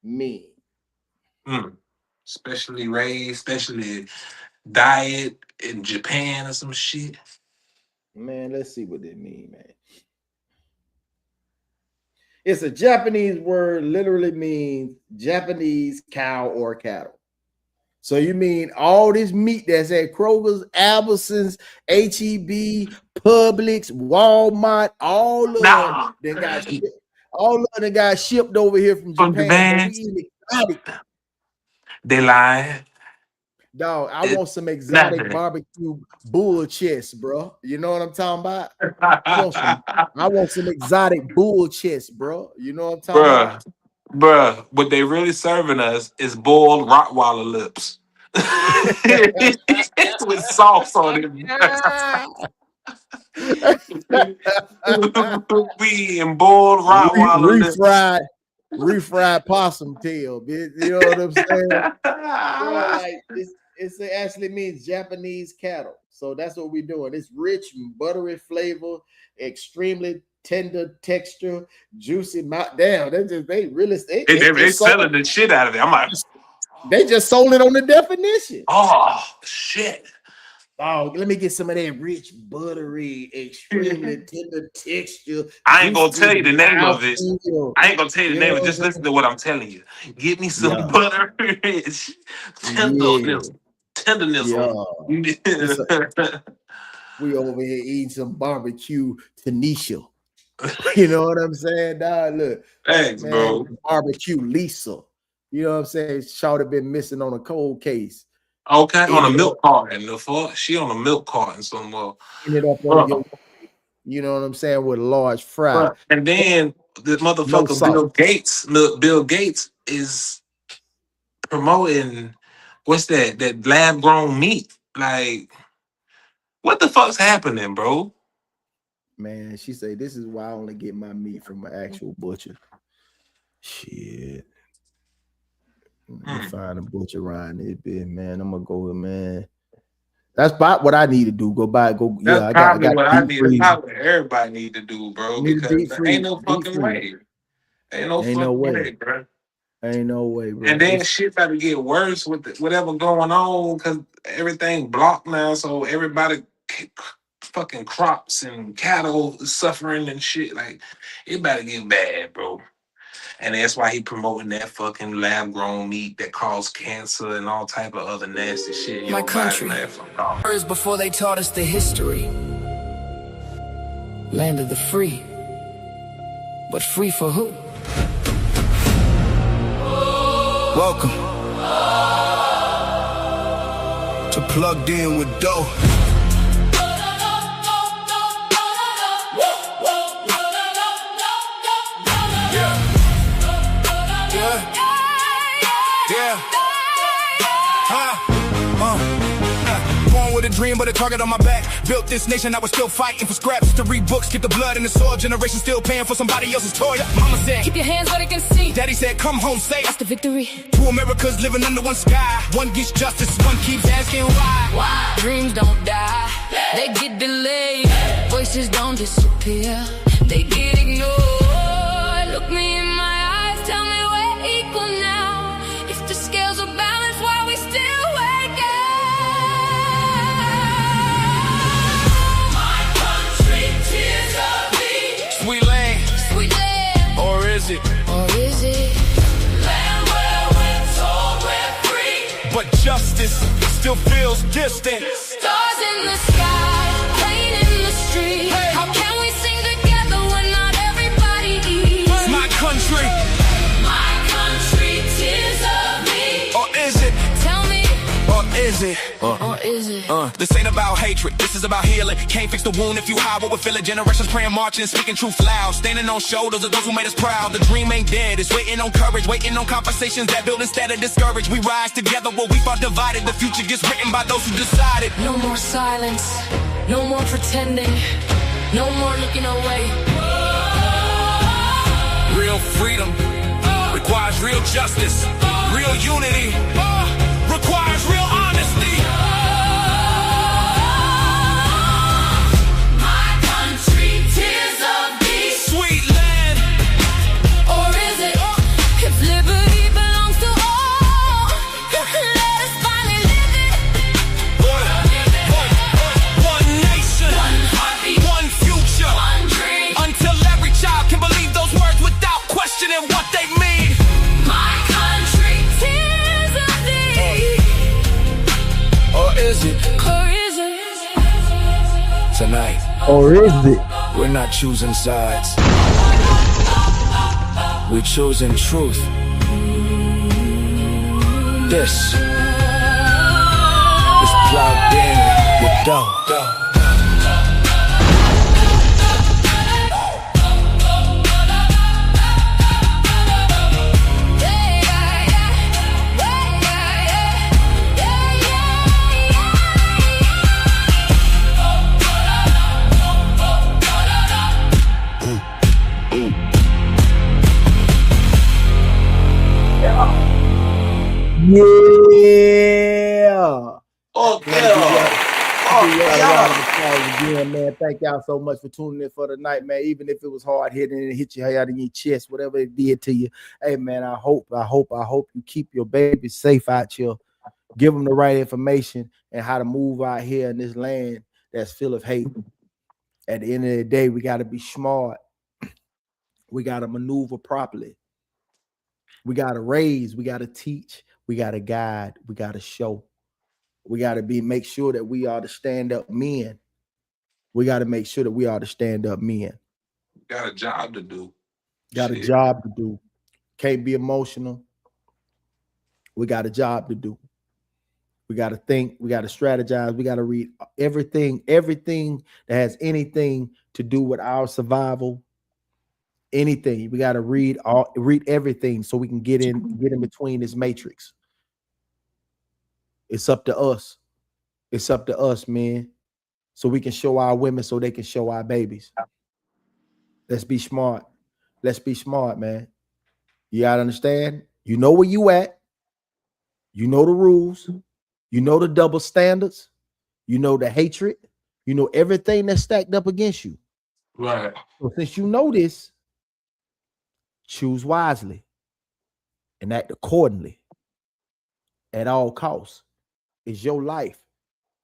mean? Specially raised, specially diet in Japan or some shit. Man, let's see what they mean, man. It's a Japanese word, literally means Japanese cow or cattle. So you mean all this meat that's at Kroger's, Albertsons, HEB, Publix, Walmart, all of them got shipped over here from Japan. But we eat exotic. They lie. Dog, I want some exotic barbecue bull chest, bro. You know what I'm talking about? I want some exotic bull chest, bro. You know what I'm talking about? Bruh, what they really serving us is boiled Rottweiler lips. With sauce on it. We eating boiled Rottweiler lips. Refried possum tail, bitch. You know what I'm saying? Like it actually means Japanese cattle. So that's what we're doing. It's rich, buttery flavor, extremely tender texture, juicy mouth. Damn, they selling the shit out of it. I'm like, they just sold it on the definition. Oh shit. Oh, let me get some of that rich, buttery, extremely tender texture. I ain't gonna tell you the name of it. I ain't gonna tell you the name of it. Just listen to what I'm telling you. Give me some butter rich tenderness. We over here eating some barbecue Tanisha. You know what I'm saying? Dog, look. Thanks, man, bro. Barbecue Lisa. You know what I'm saying? Shawty been missing on a cold case. Okay, on a milk carton. The fuck? She on a milk carton somewhere. Ended up on your, you know what I'm saying, with a large fry. And then the motherfucker Bill Gates is promoting what's that lab grown meat. Like, what the fuck's happening, bro? Man, she say this is why I only get my meat from an actual butcher. Shit. Let me find a butcher around this bit, man. I'm gonna go, man. That's about what I need to do. That's I probably got what I deep need. That's freeze. probably what everybody need to do, bro. Need a Because deep there freeze. ain't no fucking way. Ain't no Ain't no fucking way. way, bro. Ain't no way, bro. And then shit about to get worse with whatever going on because everything blocked now. So everybody fucking crops and cattle is suffering and shit. Like, it about to get bad, bro. And that's why he promoting that fucking lab grown meat that cause cancer and all type of other nasty shit in My your country. body, man. Fuck off. Years before they taught us the history. Land of the free. But free for who? Welcome to Plugged In with Doe. Born with a dream, but a target on my back. Built this nation, I was still fighting for scraps. To read books, get the blood in the soil. Generation still paying for somebody else's toy. Mama said, keep your hands where they can see. Daddy said, come home safe. That's the victory. Two Americas living under one sky. One gets justice, one keeps asking why. Why? Dreams don't die, they get delayed. Voices don't disappear, they get ignored. Look me in my eyes, tell me we're equal now. If the scales are balanced, why we still wake up? My country, tears of me. Sweet land, or is it? Land where we're told we're free, but justice still feels distant. stars in the sky, plane in the street. Hey. How can we sing together when not everybody eats? My country, Tears of me. or is it? Tell me, Or is it? or is it? This ain't about hatred, this is about healing. Can't fix the wound if you hide what we're feeling. Generations praying, marching, speaking truth loud. Standing on shoulders of those who made us proud. The dream ain't dead, it's waiting on courage. Waiting on conversations that build instead of discourage. We rise together where we fought divided. The future gets written by those who decided. No more silence, no more pretending, no more looking away. Real freedom requires real justice. Real unity requires real honesty. My country, tears of me. Sweet land, Or is it? If liberty belongs to all, let us finally live it. one nation, One heartbeat, one future. one dream. Until every child can believe those words without questioning what they mean. My country, tears of thee. Or is it? Or is it? Tonight, Or is it? we're not choosing sides. We're choosing truth. This is Plugged In with Doe. Yeah. Oh, Again, man. Thank y'all so much for tuning in for the night, man. Even if it was hard hitting and it hit you out in your chest, whatever it did to you. Hey, man, I hope you keep your babies safe out here. Give them the right information and how to move out here in this land that's full of hate. At the end of the day, we got to be smart. We got to maneuver properly. We got to raise. We got to teach. We got to guide. We got to show. We got to make sure that we are the stand-up men. We got to make sure that we are the stand-up men. Got a job to do. Got a job to do. Can't be emotional. We got a job to do. We got to think. We got to strategize. We got to read everything that has anything to do with our survival. Anything. We got to read everything so we can get in between this matrix. It's up to us. It's up to us, man. So we can show our women so they can show our babies. Let's be smart. Let's be smart, man. You gotta understand. You know where you at. You know the rules. You know the double standards. You know the hatred. You know everything that's stacked up against you. Right. So since you know this, choose wisely and act accordingly at all costs. It's your life.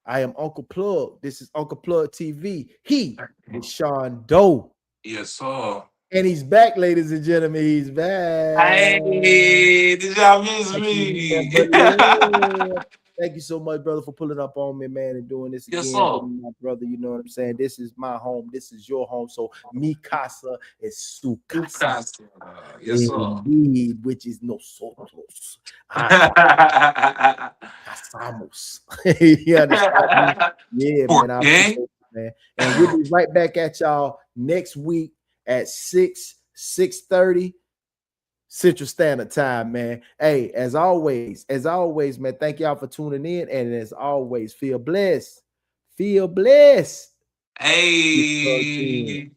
I am Uncle Plugg. This is Uncle Plugg TV. He is Sean Doe. Yes, sir. And he's back, ladies and gentlemen. He's back. Hey, did y'all miss me? Thank you so much, brother, for pulling up on me, man, and doing this Yes, again. sir. With my brother, you know what I'm saying? This is my home. This is your home. So mi casa es su casa. Yes, sir. Indeed, which is nosotros. Casamos. You understand? Yeah, man. I appreciate it, man. And we'll be right back at y'all next week at 6:30 Central Standard Time, man. Hey, as always, man, thank y'all for tuning in. And as always, feel blessed. Feel blessed. Hey.